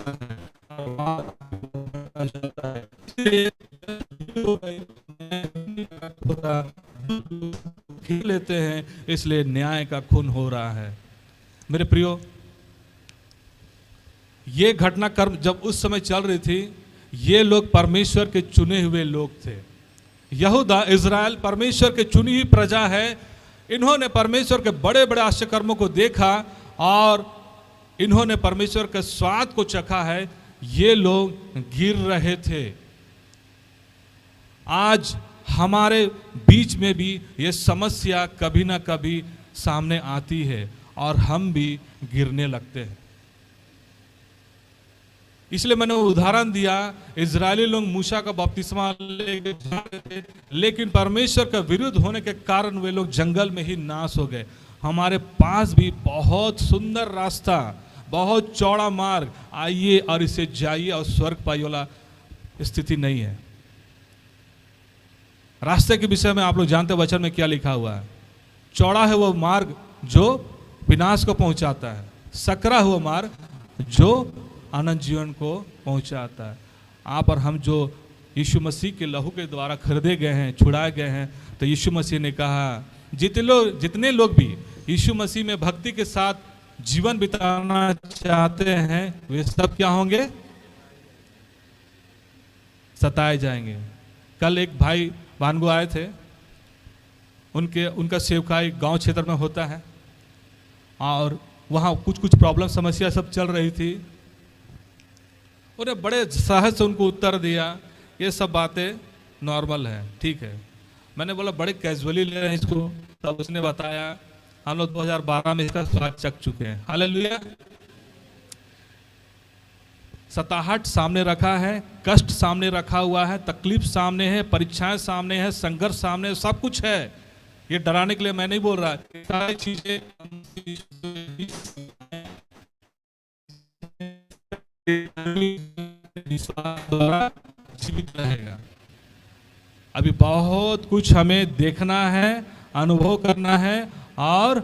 है, लेते हैं, इसलिए न्याय का खून हो रहा है। मेरे प्रियो, ये घटनाक्रम जब उस समय चल रही थी, ये लोग परमेश्वर के चुने हुए लोग थे। यहूदा, इजराइल परमेश्वर के चुनी हुई प्रजा है। इन्होंने परमेश्वर के बड़े बड़े आश्चर्य कर्मों को देखा और इन्होंने परमेश्वर के स्वाद को चखा है। ये लोग गिर रहे थे। आज हमारे बीच में भी ये समस्या कभी ना कभी सामने आती है और हम भी गिरने लगते हैं। इसलिए मैंने वो उदाहरण दिया, इजरायली लोग मूसा का बपतिस्मा लेके जा रहे थे, लेकिन परमेश्वर का विरुद्ध होने के कारण वे लोग जंगल में ही नाश हो गए। हमारे पास भी बहुत सुंदर रास्ता, बहुत चौड़ा मार्ग, आइए और इसे जाइए और स्वर्ग पाइए वाला स्थिति नहीं है। रास्ते के विषय में आप लोग जानते वचन में क्या लिखा हुआ है। चौड़ा है वो मार्ग जो विनाश को पहुंचाता है, सकरा हुआ मार्ग जो अनंत जीवन को पहुंचाता है। आप और हम जो यीशु मसीह के लहू के द्वारा खरीदे गए हैं, छुड़ाए गए हैं, तो यीशु मसीह ने कहा जितने लोग भी यीशु मसीह में भक्ति के साथ जीवन बिताना चाहते हैं वे सब क्या होंगे? सताए जाएंगे। कल एक भाई भानगो आए थे, उनका सेवकाई गांव क्षेत्र में होता है और वहाँ कुछ प्रॉब्लम समस्या सब चल रही थी। उन्हें बड़े सहज से उनको उत्तर दिया, ये सब बातें नॉर्मल है, ठीक है। मैंने बोला बड़े कैजुअली ले रहे हैं इसको। तब उसने बताया हम लोग 2012 में इसका स्वाद चख चुके हैं। हालेलुया। सताहट सामने रखा है, कष्ट सामने रखा हुआ है, तकलीफ सामने है, परीक्षाएं सामने है, संघर्ष सामने है, सब कुछ है। ये डराने के लिए मैं नहीं बोल रहा, सारी चीजें द्वारा जीवित रहेगा। अभी बहुत कुछ हमें देखना है, अनुभव करना है और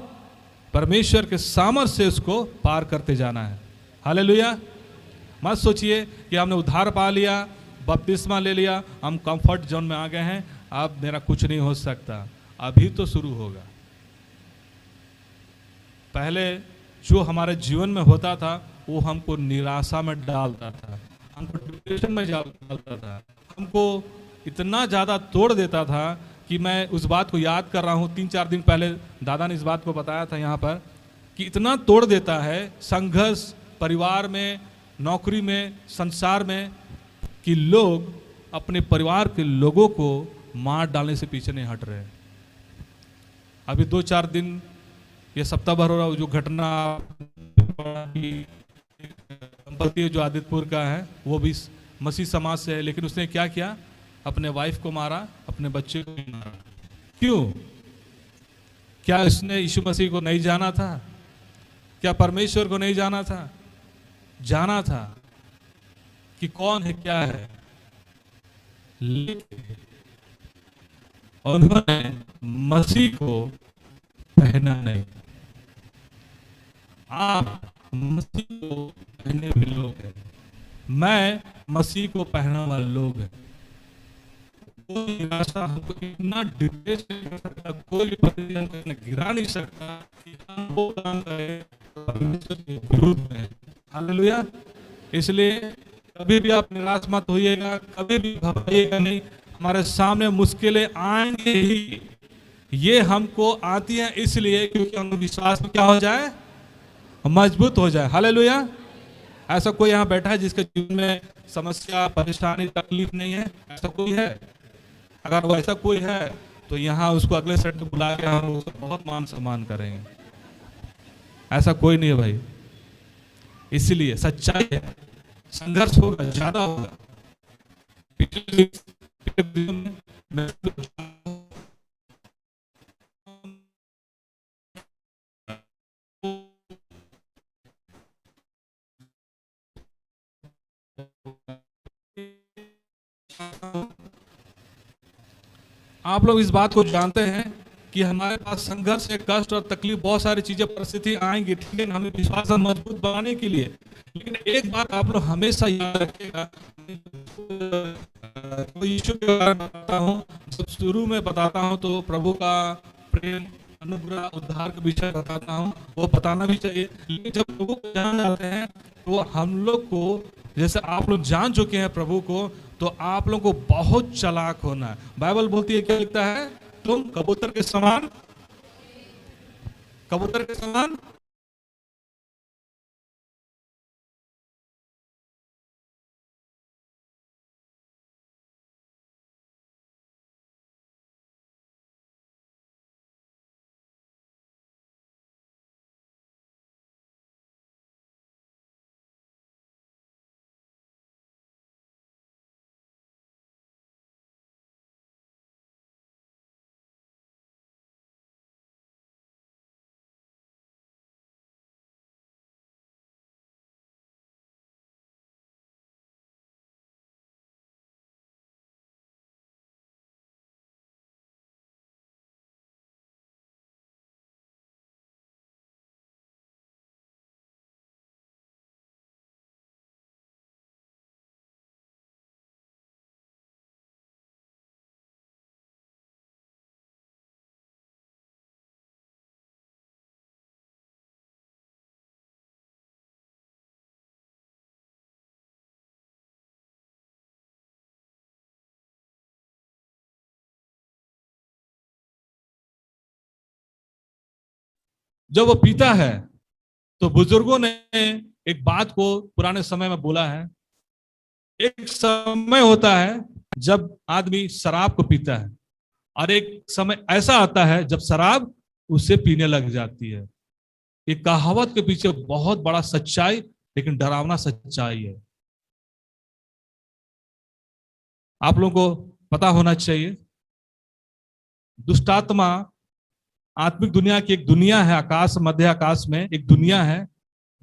परमेश्वर के सामर्थ्य से उसको पार करते जाना है। हालेलुया। मत सोचिए कि हमने उद्धार पा लिया, बपतिस्मा ले लिया, हम कंफर्ट जोन में आ गए हैं, अब मेरा कुछ नहीं हो सकता। अभी तो शुरू होगा। पहले जो हमारे जीवन में होता था वो हमको निराशा में डालता था, हमको डिप्रेशन में डालता था, हमको इतना ज़्यादा तोड़ देता था कि मैं उस बात को याद कर रहा हूँ। 3-4 दिन पहले दादा ने इस बात को बताया था यहाँ पर कि इतना तोड़ देता है संघर्ष परिवार में, नौकरी में, संसार में, कि लोग अपने परिवार के लोगों को मार डालने से पीछे नहीं हट रहे। अभी 2-4 दिन ये सप्ताह भर हो रहा, जो घटना दंपति जो आदित्यपुर का है वो भी मसीह समाज से है, लेकिन उसने क्या किया? अपने वाइफ को मारा, अपने बच्चे को मारा। क्यों? क्या उसने यीशु मसीह को नहीं जाना था? क्या परमेश्वर को नहीं जाना था? जाना था कि कौन है क्या है, लेकिन उन्होंने मसीह को पहना नहीं। आप मसीह को पहने हुए लोग हैं, मैं मसीह को पहना वाले लोग हैं। कोई निराशा हमको इतना डिप्रेस नहीं कर सकता, कोई परिस्थिति हमको इतना गिरा नहीं सकता कि हम वो काम करें परमेश्वर के विरुद्ध में। हालेलुया। इसलिए कभी भी आप निराश मत होइएगा, कभी भी घबराइएगा नहीं। हमारे सामने मुश्किलें आएंगे ही, ये हमको आती हैं इसलिए क्योंकि हम विश्वास में क्या हो जाए? मजबूत हो जाए। हालेलुया। ऐसा कोई यहाँ बैठा है जिसके जीवन में समस्या, परेशानी, तकलीफ नहीं है? ऐसा कोई है? अगर वो ऐसा कोई है तो यहाँ उसको अगले सेट में बुला के हम उसका बहुत मान सम्मान करेंगे। ऐसा कोई नहीं है भाई। इसलिए सच्चाई है, संघर्ष होगा, ज्यादा होगा। आप लोग इस बात को जानते हैं कि हमारे पास संघर्ष, कष्ट और तकलीफ, बहुत सारी चीजें, परिस्थिति आएंगी, ठीक है, हमें विश्वास मजबूत बनाने के लिए। लेकिन एक बात आप लोग हमेशा याद रखिएगा, तो यीशु के बारे में बताता हूँ, जब शुरू में बताता हूँ तो प्रभु का प्रेम, अनुग्रह, उद्धार का विषय बताता हूँ, वो बताना भी चाहिए। लेकिन जब प्रभु को जान जाते हैं तो हम लोग को, जैसे आप लोग जान चुके हैं प्रभु को, तो आप लोगों को बहुत चालाक होना है। बाइबल बोलती है, क्या लिखता है? तुम कबूतर के समान, कबूतर के समान जब वो पीता है तो बुजुर्गों ने एक बात को पुराने समय में बोला है, एक समय होता है जब आदमी शराब को पीता है और एक समय ऐसा आता है जब शराब उसे पीने लग जाती है। एक कहावत के पीछे बहुत बड़ा सच्चाई, लेकिन डरावना सच्चाई है। आप लोगों को पता होना चाहिए, दुष्टात्मा आत्मिक दुनिया की एक दुनिया है, आकाश, मध्य आकाश में एक दुनिया है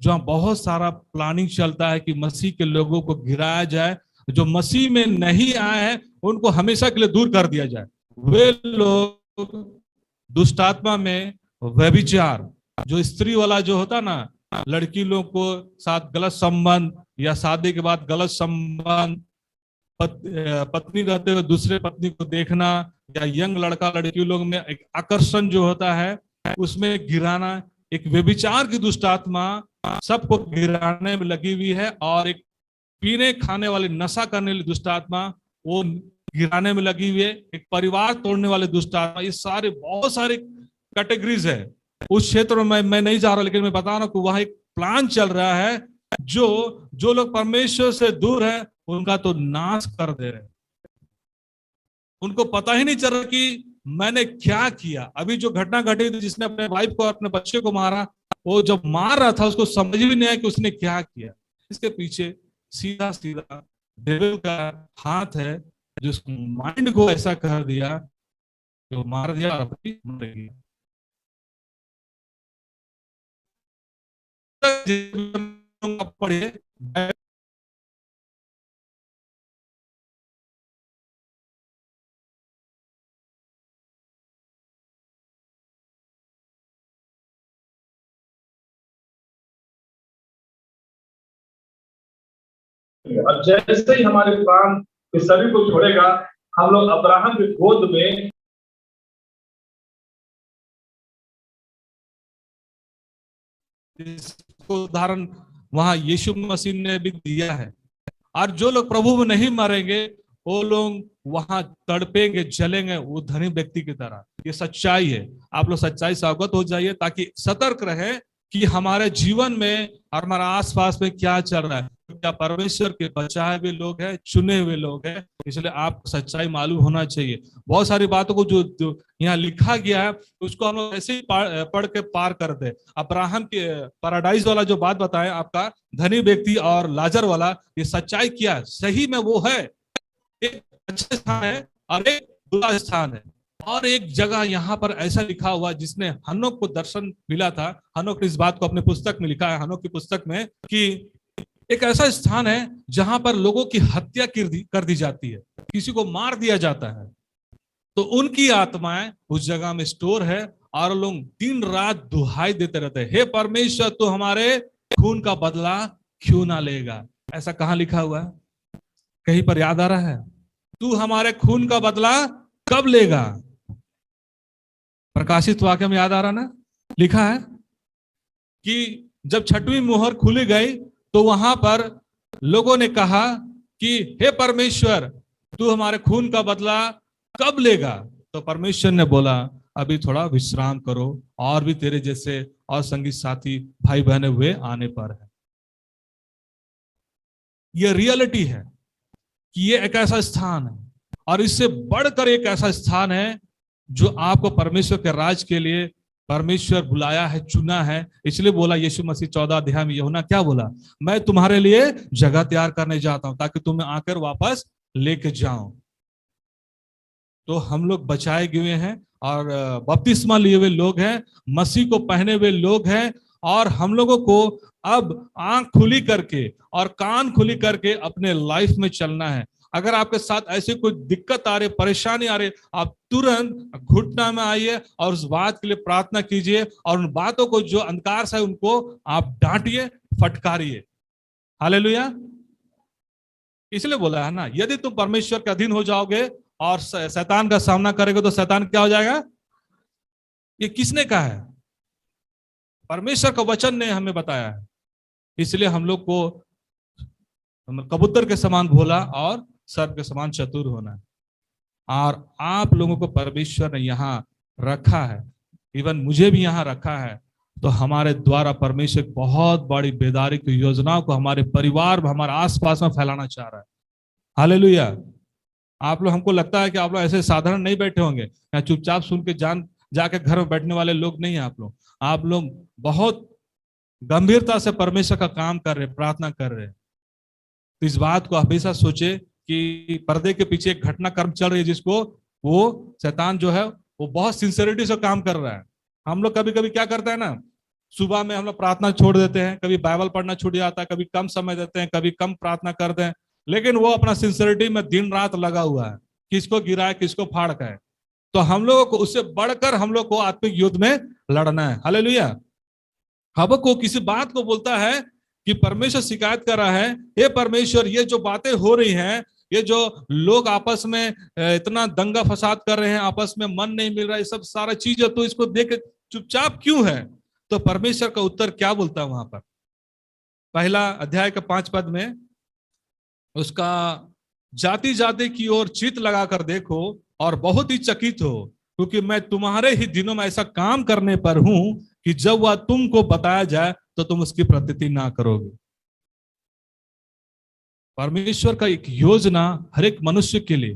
जहां बहुत सारा प्लानिंग चलता है कि मसीह के लोगों को गिराया जाए, जो मसीह में नहीं आए हैं उनको हमेशा के लिए दूर कर दिया जाए। वे लोग दुष्टात्मा में व्यभिचार, जो स्त्री वाला जो होता ना, लड़की लोग को साथ गलत संबंध या शादी के बाद गलत संबंध, पत्नी रहते हुए दूसरे पत्नी को देखना, या यंग लड़का लड़की लोग में एक आकर्षण जो होता है उसमें गिराना, एक व्यभिचार की दुष्ट आत्मा सबको गिराने में लगी हुई है। और एक पीने खाने वाले, नशा करने वाली दुष्ट आत्मा वो गिराने में लगी हुई है। एक परिवार तोड़ने वाले दुष्ट आत्मा, ये सारे बहुत सारे कैटेगरीज है। उस क्षेत्र में मैं नहीं जा रहा, लेकिन मैं बता रहा हूं कि वहां एक प्लान चल रहा है, जो लोग परमेश्वर से दूर है उनका तो नाश कर दे रहे। उनको पता ही नहीं चल रहा कि मैंने क्या किया। अभी जो घटना घटी थी, जिसने अपने वाइफ को, अपने बच्चे को मारा, वो जब मार रहा था उसको समझ भी नहीं आया कि उसने क्या किया। इसके पीछे सीधा सीधा डेविल का हाथ है, जो माइंड को ऐसा कर दिया कि वो मार दिया और अपनी मर गया। पढ़े और जैसे ही हमारे प्राण इस शरीर को छोड़ेगा, हम लोग अब्राहम की गोद में इसको उदाहरण वहां यीशु मसीह ने भी दिया है। और जो लोग प्रभु में नहीं मरेंगे वो लोग वहां तड़पेंगे, जलेंगे, वो धनी व्यक्ति की तरह। ये सच्चाई है। आप लोग सच्चाई से अवगत हो जाइए ताकि सतर्क रहे कि हमारे जीवन में और हमारे आसपास में क्या चल रहा है। क्या परमेश्वर के बचाए हुए लोग हैं, चुने हुए लोग हैं, इसलिए आपको सच्चाई मालूम होना चाहिए। बहुत सारी बातों को जो यहाँ लिखा गया है उसको हम लोग ऐसे ही पढ़ के पार कर दे। अब्राहम के पैराडाइज वाला जो बात बताया आपका, धनी व्यक्ति और लाजर वाला, ये सच्चाई क्या सही में वो है। एक अच्छे स्थान है और एक बुरा स्थान है। और एक जगह यहाँ पर ऐसा लिखा हुआ जिसने हनोक को दर्शन मिला था। हनोक ने इस बात को अपने पुस्तक में लिखा है, हनोक की पुस्तक में, कि एक ऐसा स्थान है जहां पर लोगों की हत्या कर दी जाती है, किसी को मार दिया जाता है, तो उनकी आत्माएं उस जगह में स्टोर है और लोग दिन रात दुहाई देते रहते हैं, हे परमेश्वर तू हमारे खून का बदला क्यों ना लेगा। ऐसा कहां लिखा हुआ है? कहीं पर याद आ रहा है? तू हमारे खून का बदला कब लेगा? प्रकाशित वाक्य में याद आ रहा ना, लिखा है कि जब छठवीं मोहर खुली गई तो वहां पर लोगों ने कहा कि हे परमेश्वर तू हमारे खून का बदला कब लेगा? तो परमेश्वर ने बोला अभी थोड़ा विश्राम करो, और भी तेरे जैसे और संगी साथी भाई बहने हुए आने पर है। यह रियलिटी है कि ये एक ऐसा स्थान है, और इससे बढ़कर एक ऐसा स्थान है जो आपको परमेश्वर के राज के लिए परमेश्वर बुलाया है, चुना है। इसलिए बोला यीशु मसीह 14 अध्याय में यूहन्ना क्या बोला? मैं तुम्हारे लिए जगह तैयार करने जाता हूं ताकि तुम्हें आकर वापस लेके जाऊं। तो हम लोग बचाए गए हैं और बपतिस्मा लिए हुए लोग हैं, मसीह को पहने हुए लोग हैं, और हम लोगों को अब आंख खुली करके और कान खुली करके अपने लाइफ में चलना है। अगर आपके साथ ऐसी कोई दिक्कत आ रही, परेशानी आ रही, आप तुरंत घुटना में आइए और उस बात के लिए प्रार्थना कीजिए, और उन बातों को जो अंधकार से उनको आप डांटिए, फटकारिए। हालेलुया। इसलिए बोला है ना, यदि तुम परमेश्वर के अधीन हो जाओगे और शैतान का सामना करेंगे तो शैतान क्या हो जाएगा? ये किसने कहा है? परमेश्वर का वचन ने हमें बताया है। इसलिए हम लोग को कबूतर के समान भोला और सर्प के समान चतुर होना है। और आप लोगों को परमेश्वर ने यहाँ रखा है, इवन मुझे भी यहाँ रखा है, तो हमारे द्वारा परमेश्वर बहुत बड़ी बेदारी की योजनाओं को हमारे परिवार में, हमारे आसपास में फैलाना चाह रहा है। हालेलुया। आप लोग, हमको लगता है कि आप लोग ऐसे साधारण नहीं बैठे होंगे या चुपचाप सुन के जाके घर में बैठने वाले लोग नहीं है आप लोग बहुत गंभीरता से परमेश्वर का काम कर रहे, प्रार्थना कर रहे। तो इस बात को हमेशा सोचे कि पर्दे के पीछे एक घटनाक्रम चल रही है जिसको वो शैतान जो है वो बहुत सिंसियरिटी से काम कर रहा है। हम लोग कभी कभी क्या करते हैं ना, सुबह में हम लोग प्रार्थना छोड़ देते हैं, कभी बाइबल पढ़ना छूट जाता है, कभी कम समय देते हैं, कभी कम प्रार्थना करते हैं, लेकिन वो अपना सिंसियरिटी में दिन रात लगा हुआ है, किसको गिराए किसको फाड़ का है। तो हम लोगों को उससे बढ़कर हम लोग को आत्मिक युद्ध में लड़ना है। हालेलुया। हबक्कुक किसी बात को बोलता है कि परमेश्वर शिकायत कर रहा है, हे परमेश्वर, ये जो बातें हो रही हैं, ये जो लोग आपस में इतना दंगा फसाद कर रहे हैं, आपस में मन नहीं मिल रहा, ये सब सारा चीज है, तो इसको देख के चुपचाप क्यों है? तो परमेश्वर का उत्तर क्या बोलता है वहां पर? पहला अध्याय के 5 पद में उसका जाति जाति की ओर चित्त लगाकर देखो और बहुत ही चकित हो, क्योंकि मैं तुम्हारे ही दिनों में ऐसा काम करने पर हूं कि जब वह तुमको बताया जाए तो तुम उसकी प्रतीति ना करोगे। परमेश्वर का एक योजना हर एक मनुष्य के लिए,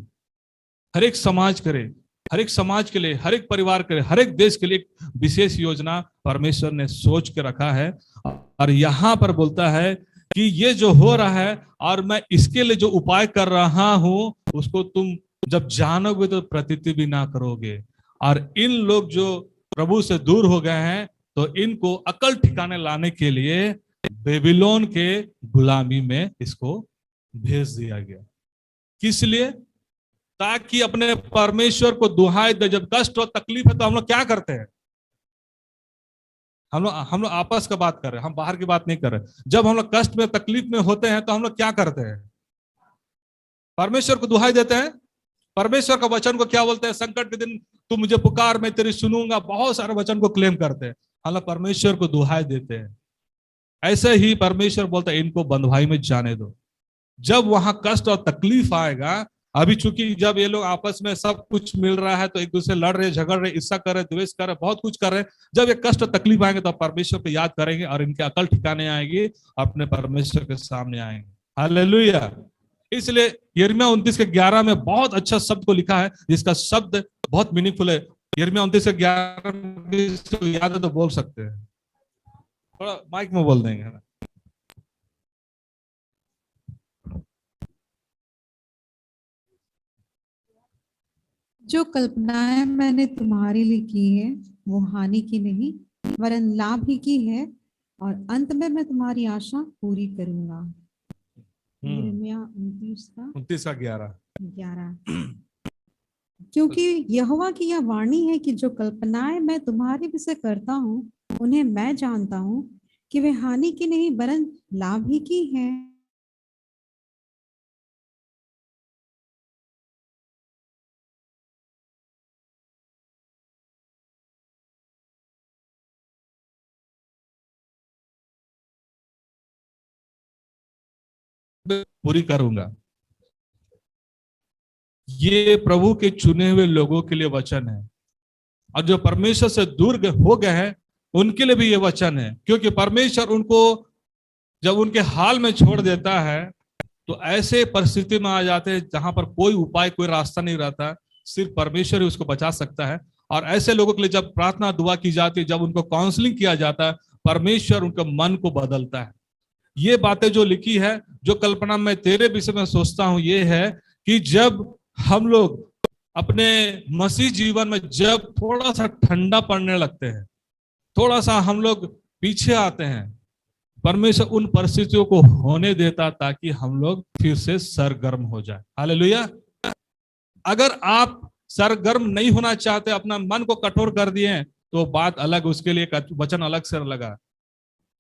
हर एक समाज के लिए, हर एक समाज के लिए, हर एक परिवार के लिए, हर एक देश के लिए एक विशेष योजना परमेश्वर ने सोच के रखा है। और यहां पर बोलता है कि ये जो हो रहा है और मैं इसके लिए जो उपाय कर रहा हूं उसको तुम जब जानोगे तो प्रतीति भी ना करोगे। और इन लोग जो प्रभु से दूर हो गए हैं तो इनको अकल ठिकाने लाने के लिए बेबीलोन के गुलामी में इसको भेज दिया गया। किस लिए? ताकि अपने परमेश्वर को दुहाई दे। जब कष्ट और तकलीफ है तो हम लोग क्या करते हैं? हम लोग आपस का बात कर रहे हैं, हम बाहर की बात नहीं कर रहे। जब हम लोग कष्ट में तकलीफ में होते हैं तो हम लोग क्या करते हैं? परमेश्वर को दुहाई देते हैं। परमेश्वर का वचन को क्या बोलते हैं? संकट के दिन तू मुझे पुकार, मैं तेरी सुनूंगा। बहुत सारे वचन को क्लेम करते हैं, हम लोग परमेश्वर को दुहाई देते हैं। ऐसे ही परमेश्वर बोलता है इनको बंधुआई में जाने दो। जब वहां कष्ट और तकलीफ आएगा, अभी चूंकि जब ये लोग आपस में सब कुछ मिल रहा है तो एक दूसरे लड़ रहे, झगड़ रहे, ईर्ष्या कर रहे, द्वेष कर रहे, बहुत कुछ कर रहे, जब ये कष्ट और तकलीफ आएंगे तो परमेश्वर को याद करेंगे और इनके अकल ठिकाने आएगी, अपने परमेश्वर के सामने आएंगे। हालेलुया। इसलिए यिर्मयाह 29:11 में बहुत अच्छा शब्द को लिखा है, जिसका शब्द बहुत मीनिंगफुल है। यिर्मयाह 29:11 याद है तो बोल सकते हैं, थोड़ा माइक में बोल देंगे ना। जो कल्पनाएं मैंने तुम्हारे लिए की है वो हानि की नहीं वरन लाभ ही की है, और अंत में मैं तुम्हारी आशा पूरी करूंगा। यिर्मयाह 29:11। क्योंकि यहोवा की यह वाणी है कि जो कल्पनाएं मैं तुम्हारे विषय करता हूँ उन्हें मैं जानता हूँ कि वे हानि की नहीं वरन लाभ ही की है। पूरी करूंगा। ये प्रभु के चुने हुए लोगों के लिए वचन है, और जो परमेश्वर से दूर हो गए हैं उनके लिए भी ये वचन है। क्योंकि परमेश्वर उनको जब उनके हाल में छोड़ देता है तो ऐसे परिस्थिति में आ जाते हैं जहां पर कोई उपाय, कोई रास्ता नहीं रहता, सिर्फ परमेश्वर ही उसको बचा सकता है। और ऐसे लोगों के लिए जब प्रार्थना दुआ की जाती है, जब उनको काउंसलिंग किया जाता है, परमेश्वर उनके मन को बदलता है। ये बातें जो लिखी है, जो कल्पना मैं तेरे विषय में सोचता हूं, ये है कि जब हम लोग अपने मसीह जीवन में जब थोड़ा सा ठंडा पड़ने लगते हैं, थोड़ा सा हम लोग पीछे आते हैं, परमेश्वर उन परिस्थितियों को होने देता ताकि हम लोग फिर से सरगर्म हो जाए। हालेलुया। अगर आप सरगर्म नहीं होना चाहते, अपना मन को कठोर कर दिए, तो बात अलग, उसके लिए एक वचन अलग से लगा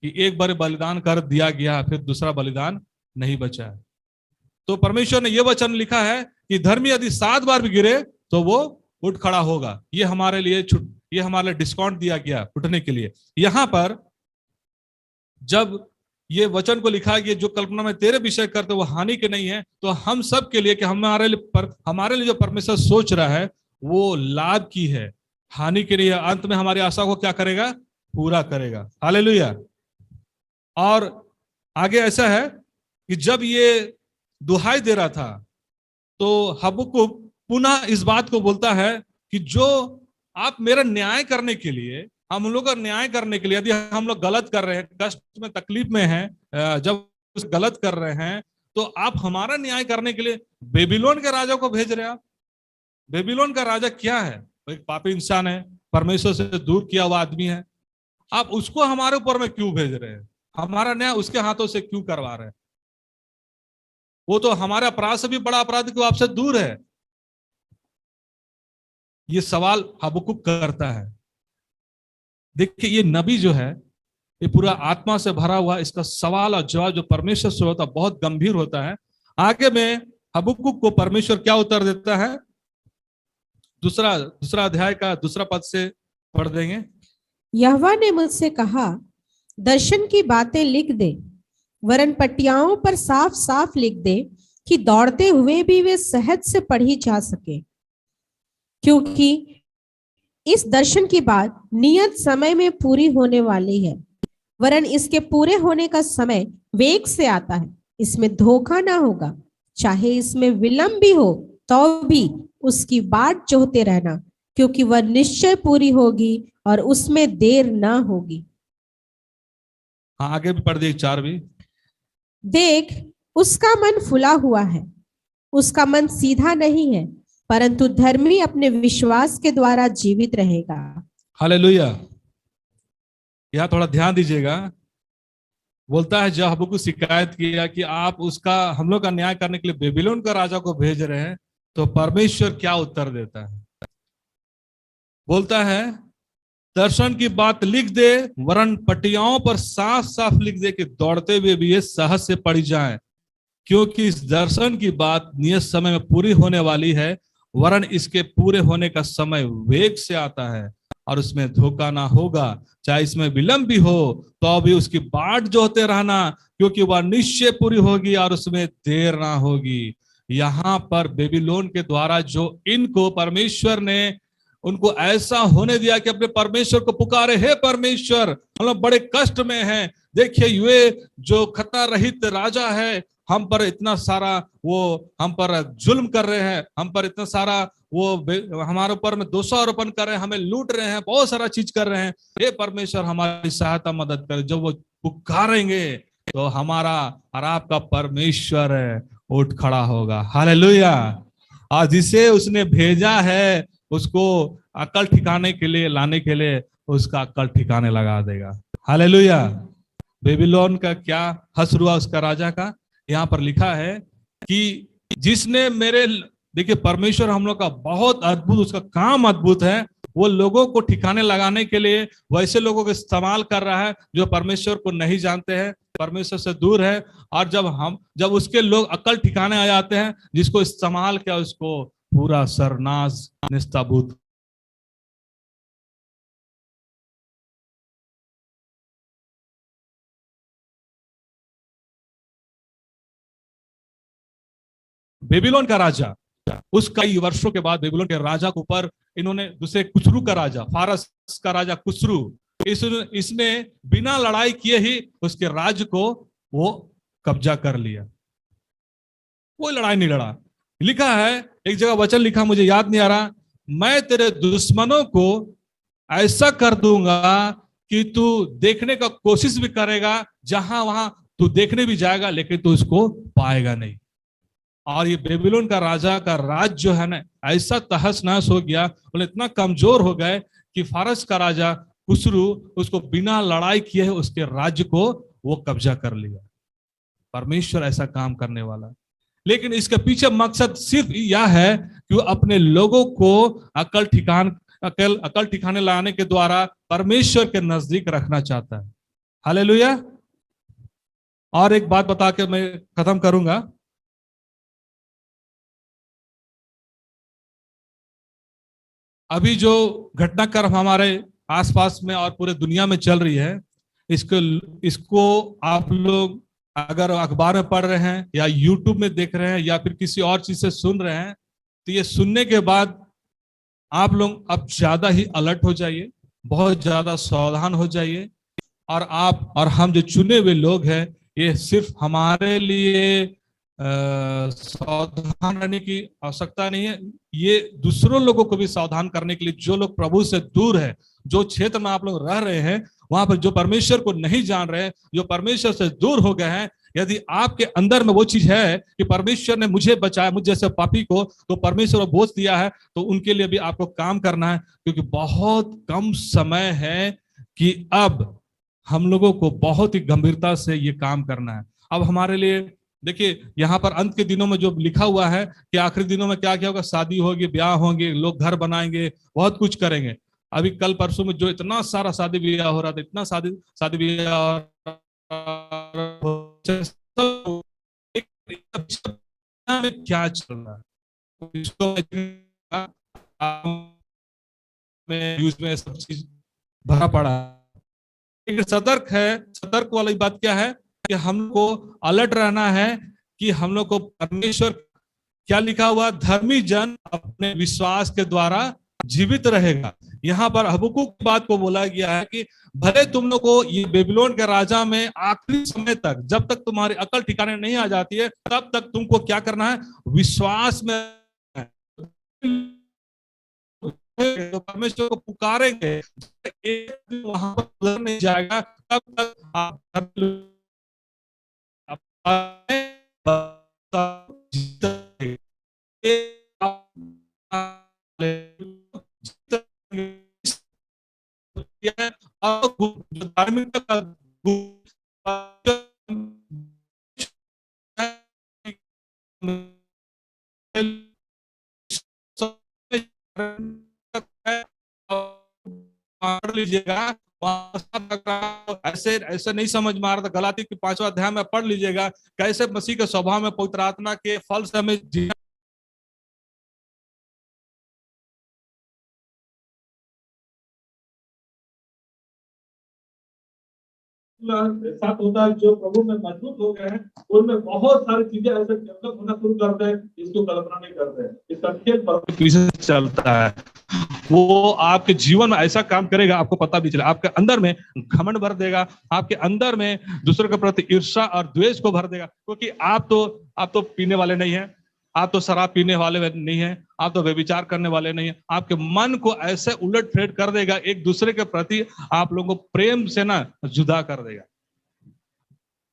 कि एक बार बलिदान कर दिया गया, फिर दूसरा बलिदान नहीं बचा है। तो परमेश्वर ने यह वचन लिखा है कि धर्मी यदि 7 बार भी गिरे तो वो उठ खड़ा होगा। ये हमारे लिए डिस्काउंट दिया गया उठने के लिए। यहां पर जब ये वचन को लिखा गया, जो कल्पना में तेरे विषय करते वो हानि के नहीं है, तो हम सब के लिए कि हमारे लिए जो परमेश्वर सोच रहा है वो लाभ की है, हानि के लिए। अंत में हमारी आशा को क्या करेगा? पूरा करेगा। हालेलुया। और आगे ऐसा है कि जब ये दुहाई दे रहा था तो हबक्कुक पुनः इस बात को बोलता है कि जो आप मेरा न्याय करने के लिए, हम लोग का न्याय करने के लिए, यदि हम लोग गलत कर रहे हैं, कष्ट में तकलीफ में हैं, जब गलत कर रहे हैं, तो आप हमारा न्याय करने के लिए बेबीलोन के राजा को भेज रहे हैं। आप बेबीलोन का राजा क्या है? वो एक पापी इंसान है, परमेश्वर से दूर किया हुआ आदमी है। आप उसको हमारे ऊपर में क्यों भेज रहे हैं? हमारा न्याय उसके हाथों से क्यों करवा रहे हैं? वो तो हमारे अपराध से भी बड़ा अपराध क्यों आपसे दूर है? ये सवाल हबक्कुक करता है। देखिए, ये नबी जो है, ये पूरा आत्मा से भरा हुआ, इसका सवाल और जवाब जो परमेश्वर से होता बहुत गंभीर होता है। आगे में हबक्कुक को परमेश्वर क्या उत्तर देता है? दूसरा अध्याय का दूसरा पद से पढ़ देंगे। यहोवा ने मुझसे कहा, दर्शन की बातें लिख दे, वरन पटियाओं पर साफ साफ लिख दे कि दौड़ते हुए भी वे सहज से पढ़ी जा सके, क्योंकि इस दर्शन की बात नियत समय में पूरी होने वाली है, वरन इसके पूरे होने का समय वेग से आता है। इसमें धोखा ना होगा, चाहे इसमें विलंब भी हो तो भी उसकी बाट जोहते रहना, क्योंकि वह निश्चय पूरी होगी और उसमें देर ना होगी। हाँ, आगे भी पढ़ दिए 4 भी। देख, उसका मन फुला हुआ है, उसका मन सीधा नहीं है, परंतु धर्मी अपने विश्वास के द्वारा जीवित रहेगा। हालेलुया। यहां थोड़ा ध्यान दीजिएगा। बोलता है, जब हबक्कुक शिकायत किया कि आप उसका, हम लोग का न्याय करने के लिए बेबीलोन का राजा को भेज रहे हैं, तो परमेश्वर क्या उत्तर देता है? बोलता है, दर्शन की बात लिख दे, वरन पटियाओं पर साफ साफ लिख दे कि दौड़ते हुए भी ये सहज से पढ़ी जाए, क्योंकि इस दर्शन की बात नियत समय में पूरी होने वाली है, वरन इसके पूरे होने का समय वेग से आता है और उसमें धोखा ना होगा। चाहे इसमें विलंब भी हो तो भी उसकी बाट जोहते रहना, क्योंकि वह निश्चय पूरी होगी और उसमें देर ना होगी। यहाँ पर बेबीलोन के द्वारा जो इनको परमेश्वर ने उनको ऐसा होने दिया कि अपने परमेश्वर को पुकारे, हे परमेश्वर, हम लोग बड़े कष्ट में हैं। देखिए, ये जो खतरा रहित राजा है, हम पर इतना सारा वो हम पर जुल्म कर रहे हैं, हम पर इतना सारा वो हमारे ऊपर में दोषारोपण कर रहे हैं, हमें लूट रहे हैं, बहुत सारा चीज कर रहे हैं। हे परमेश्वर, हमारी सहायता मदद करे। जब वो पुकारेंगे तो हमारा और आपका परमेश्वर उठ खड़ा होगा। हालेलुया। और जिसे उसने भेजा है उसको अकल ठिकाने के लिए लाने के लिए उसका अकल ठिकाने लगा देगा। हालेलुया। बेबीलोन का क्या हश्र हुआ उसका राजा का? यहाँ पर लिखा है कि जिसने मेरे, देखिए परमेश्वर हम लोग का बहुत अद्भुत, उसका काम अद्भुत है। वो लोगों को ठिकाने लगाने के लिए वैसे लोगों को इस्तेमाल कर रहा है जो परमेश्वर को नहीं जानते हैं, परमेश्वर से दूर है। और जब उसके लोग अकल ठिकाने आ जाते हैं, जिसको इस्तेमाल किया उसको पूरा सरनाश निस्ताबूत। बेबीलोन का राजा, उस कई वर्षों के बाद बेबीलोन के राजा के ऊपर इन्होंने दूसरे कुसरू का राजा, फारस का राजा कुसरू, इसने बिना लड़ाई किए ही उसके राज्य को वो कब्जा कर लिया। कोई लड़ाई नहीं लड़ा। लिखा है, एक जगह वचन लिखा, मुझे याद नहीं आ रहा, मैं तेरे दुश्मनों को ऐसा कर दूंगा कि तू देखने का कोशिश भी करेगा, जहां वहां तू देखने भी जाएगा लेकिन तू उसको पाएगा नहीं। और ये बेबीलोन का राजा का राज जो है ना, ऐसा तहस नहस हो गया, बोले इतना कमजोर हो गए कि फारस का राजा कुसरू उसको बिना लड़ाई किए उसके राज्य को वो कब्जा कर लिया। परमेश्वर ऐसा काम करने वाला, लेकिन इसके पीछे मकसद सिर्फ यह है कि वो अपने लोगों को अकल ठिकाने लाने के द्वारा परमेश्वर के नजदीक रखना चाहता है। हालेलुया। और एक बात बता के मैं खत्म करूंगा। अभी जो घटनाक्रम हमारे आसपास में और पूरे दुनिया में चल रही है, इसको आप लोग अगर अखबार में पढ़ रहे हैं या यूट्यूब में देख रहे हैं या फिर किसी और चीज से सुन रहे हैं, तो ये सुनने के बाद आप लोग अब ज्यादा ही अलर्ट हो जाइए। बहुत ज्यादा सावधान हो जाइए। और आप और हम जो चुने हुए लोग हैं, ये सिर्फ हमारे लिए सावधान रहने की आवश्यकता नहीं है, ये दूसरों लोगों को भी सावधान करने के लिए, जो लोग प्रभु से दूर है, जो क्षेत्र में आप लोग रह रहे हैं, वहां पर जो परमेश्वर को नहीं जान रहे हैं, जो परमेश्वर से दूर हो गए हैं, यदि आपके अंदर में वो चीज है कि परमेश्वर ने मुझे बचाया, मुझ जैसे पापी को तो परमेश्वर को बोझ दिया है, तो उनके लिए भी आपको काम करना है, क्योंकि बहुत कम समय है कि अब हम लोगों को बहुत ही गंभीरता से ये काम करना है। अब हमारे लिए देखिए, यहाँ पर अंत के दिनों में जो लिखा हुआ है कि आखिरी दिनों में क्या क्या होगा, शादी होगी, ब्याह होंगे, लोग घर बनाएंगे, बहुत कुछ करेंगे। अभी कल परसों में जो इतना सारा शादी ब्याह हो रहा था, इतना शादी ब्याह में क्या चल रहा है, इसको में सब चीज भरा पड़ा है। एक सतर्क वाली बात क्या है कि हमको अलर्ट रहना है कि हम लोग को परमेश्वर, क्या लिखा हुआ, धर्मी जन अपने विश्वास के द्वारा जीवित रहेगा। यहाँ पर हबक्कुक की बात को बोला गया है कि भले तुम लोग को ये बेबीलोन के राजा में आखिरी समय तक, जब तक तुम्हारी अकल ठिकाने नहीं आ जाती है, तब तक तुमको क्या करना है, विश्वास में तो परमेश्वर को पुकारेंगे। एक दिन वहां पर गुजर नहीं जाएगा, तब तक आप पढ़ लीजिएगा, ऐसे ऐसे नहीं समझ में आ रहा था, गलाती के 5वां अध्याय में पढ़ लीजिएगा कैसे मसीह के स्वभाव में पवित्र आत्मा के फल से हमें जीना। साथ होता है, जो प्रभु में मजबूत हो गए हैं, उनमें बहुत सारी चीजें ऐसे डेवलप होना शुरू करते हैं, इसको कल्पना नहीं करते हैं। इसका खेल चलता है, वो आपके जीवन में ऐसा काम करेगा, आपको पता भी चले। आपके अंदर में घमंड भर देगा, आपके अंदर में दूसरे के प्रति ईर्ष्या और द्वेष को भर देगा, क्योंकि आप तो पीने वाले नहीं हैं, आप तो शराब पीने वाले नहीं हैं, आप तो व्यभिचार करने वाले नहीं हैं। आपके मन को ऐसे उलट फेर कर देगा, एक दूसरे के प्रति आप लोगों को प्रेम से ना जुदा कर देगा।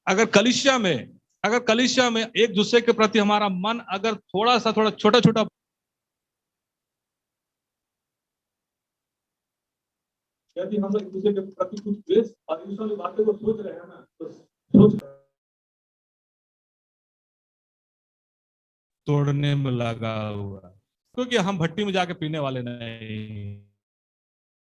अगर कलीसिया में एक दूसरे के प्रति हमारा मन अगर थोड़ा छोटा छोटा, यदि हम एक दूसरे के प्रति कुछ द्वेष और ईर्ष्या की बातें को सोच रहे हैं ना, तो सोच तोड़ने में लगा हुआ, क्योंकि हम भट्टी में जाके पीने वाले नहीं,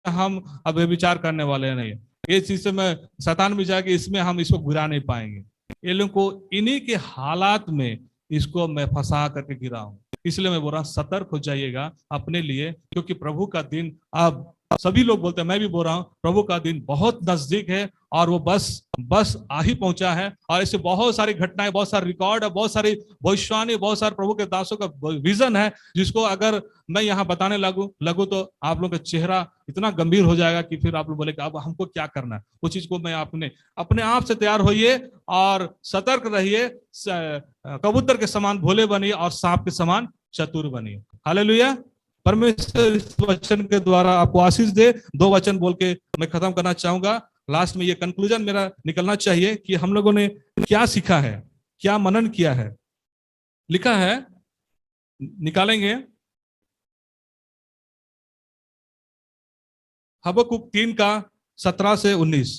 हम अब विचार करने वाले नहीं। ये चीज से मैं शैतान में जाके इसमें हम इसको गिरा नहीं पाएंगे। ये लोगों को इन्हीं के हालात में इसको मैं फंसा करके गिरा हूं। इसलिए मैं बोल रहा हूं, सतर्क हो जाइएगा अपने लिए, क्योंकि प्रभु का दिन अब सभी लोग बोलते हैं, मैं भी बोल रहा हूं, प्रभु का दिन बहुत नजदीक है और वो बस आ ही पहुंचा है। और ऐसे बहुत सारी घटनाएं, बहुत सारे रिकॉर्ड है, बहुत सारी भविष्यवाणी, बहुत सारे प्रभु के दासों का विजन है, जिसको अगर मैं यहाँ बताने लगू तो आप लोग का चेहरा इतना गंभीर हो जाएगा कि फिर आप लोग बोले अब हमको क्या करना है। वो चीज को मैं अपने आप से तैयार होइए और सतर्क रहिए, कबूतर के समान भोले बनिए और सांप के समान चतुर बनिए। हालेलुया। परमेश्वर इस वचन के द्वारा आपको आशीष दे। 2 वचन बोल के मैं खत्म करना चाहूंगा। लास्ट में ये कंक्लूजन मेरा निकलना चाहिए कि हम लोगों ने क्या सीखा है, क्या मनन किया है। लिखा है, निकालेंगे, हबक्कुक 3:17 से 19।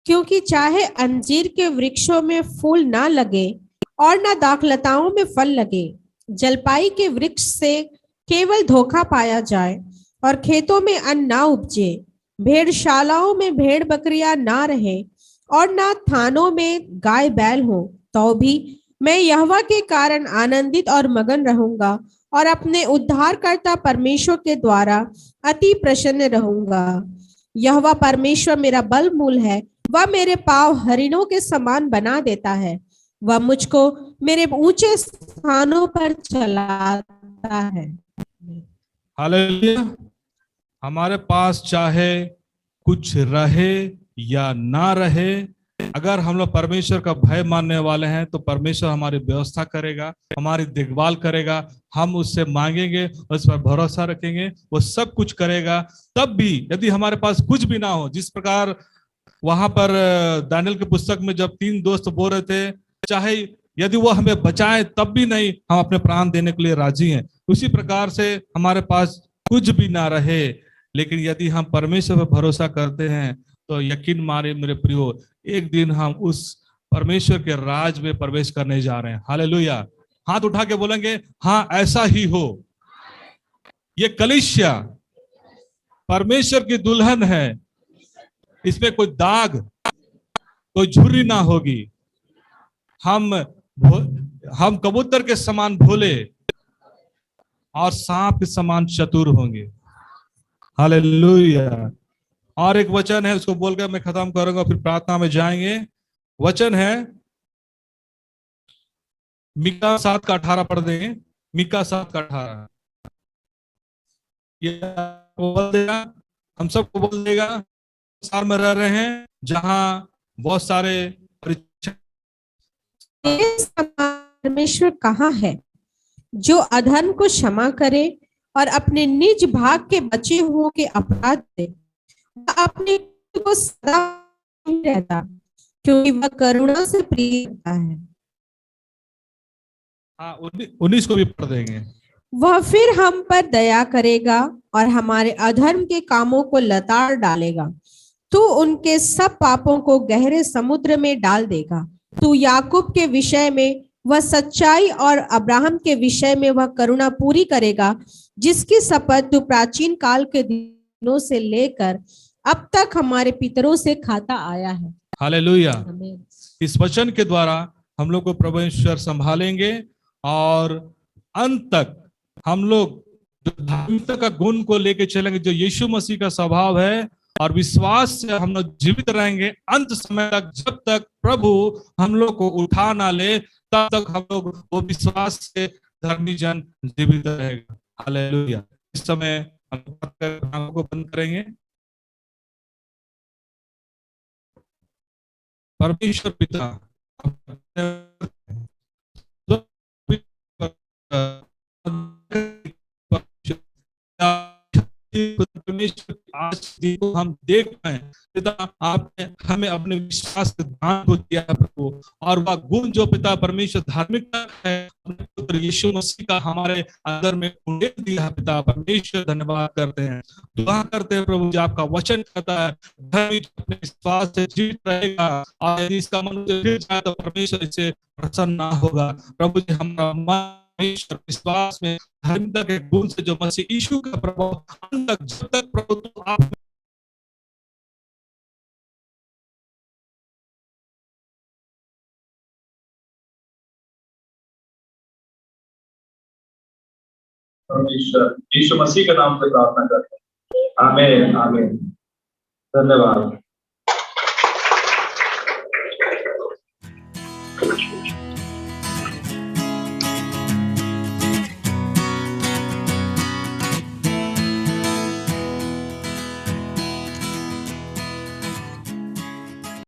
क्योंकि चाहे अंजीर के वृक्षों में फूल ना लगे और ना दाखलताओं में फल लगे, जलपाई के वृक्ष से केवल धोखा पाया जाए और खेतों में अन्न ना उपजे, भेड़शालाओं में भेड़ बकरियां ना रहे और ना थानों में गाय बैल हो, तो भी मैं यहोवा के कारण आनंदित और मगन रहूंगा और अपने उद्धारकर्ता परमेश्वर के द्वारा अति प्रसन्न रहूंगा। यहोवा परमेश्वर मेरा बल मूल है, वह मेरे पांव हरिणों के समान बना देता है, वह मुझको मेरे ऊंचे स्थानों पर चलाता है। हालेलुया, हमारे पास चाहे कुछ रहे या ना रहे, अगर हम लोग परमेश्वर का भय मानने वाले हैं तो परमेश्वर हमारी व्यवस्था करेगा, हमारी देखभाल करेगा। हम उससे मांगेंगे, उस पर भरोसा रखेंगे, वो सब कुछ करेगा। तब भी यदि हमारे पास कुछ भी ना हो, जिस प्रकार वहां पर दानियल की पुस्तक में जब 3 दोस्त बोल रहे थे, चाहे यदि वो हमें बचाए तब भी नहीं, हम अपने प्राण देने के लिए राजी हैं। उसी प्रकार से हमारे पास कुछ भी ना रहे, लेकिन यदि हम परमेश्वर पर भरोसा करते हैं तो यकीन मारे मेरे प्रियो, एक दिन हम उस परमेश्वर के राज में प्रवेश करने जा रहे हैं। हालेलुया। हाथ उठा के बोलेंगे, हाँ ऐसा ही हो। ये कलीसिया परमेश्वर की दुल्हन है, इसमें कोई दाग, कोई झुर्री ना होगी। हम कबूतर के समान भोले और सांप के समान चतुर होंगे। हालेलुया। और एक वचन है, उसको बोलकर मैं खत्म करूंगा, फिर प्रार्थना में जाएंगे। वचन है मीका 7:18 पढ़ देंगे। मीका 7:18 ये बोल देगा, हम सबको बोल देगा। संसार में रह रहे हैं जहां बहुत सारे परमेश्वर कहाँ है जो अधर्म को क्षमा करे और अपने निज भाग के बचे हुओं के अपराध दे। वह अपने को सदा नहीं रहता, क्योंकि वह करुणा से प्रिय होता है। हाँ, 19 को भी पढ़ देंगे। वह फिर हम पर दया करेगा और हमारे अधर्म के कामों को लताड़ डालेगा। तू उनके सब पापों को गहरे समुद्र में डाल देगा। तू याकूब के विषय में वह सच्चाई और अब्राहम के विषय में वह करुणा पूरी करेगा, जिसकी शपथ तू प्राचीन काल के दिनों से लेकर अब तक हमारे पितरों से खाता आया है। हालेलुया। इस वचन के द्वारा हम लोग को प्रभु ईश्वर संभालेंगे और अंत तक हम लोग जो धार्मिकता का गुण को लेके चलेंगे, जो यीशु मसीह का स्वभाव है, और विश्वास से हम लोग जीवित रहेंगे अंत समय तक। जब तक प्रभु हम लोग को उठा ना ले, तब तक हम लोग वो विश्वास से धर्मी जन जीवित रहेगा। हालेलुया। इस समय हम आंखों को बंद करेंगे। परमेश्वर पिता परमेश्वर आज दिन को हम देख पाए, पिता आपने हमें अपने विश्वास के दान को दिया है प्रभु, और वह गुण जो पिता परमेश्वर धार्मिकता है अपने पुत्र यीशु मसीह का हमारे अंदर में उंडेल दिया है। पिता परमेश्वर धन्यवाद करते हैं, दुआ करते हैं प्रभु जी। आपका वचन कहता है धर्मी अपने विश्वास से जीवित रहेगा, और यदि इसका मन फिर जाए तो परमेश्वर इससे प्रसन्न ना होगा। प्रभु जी हमारा परमेश्वर विश्वास में धर्मिकता के गुण से जो मसीह यीशु का प्रभाव अंत तक, जब तक प्रभु तो आप परमेश्वर यीशु मसीह के नाम से प्रार्थना करते हैं। आमीन आमीन। धन्यवाद।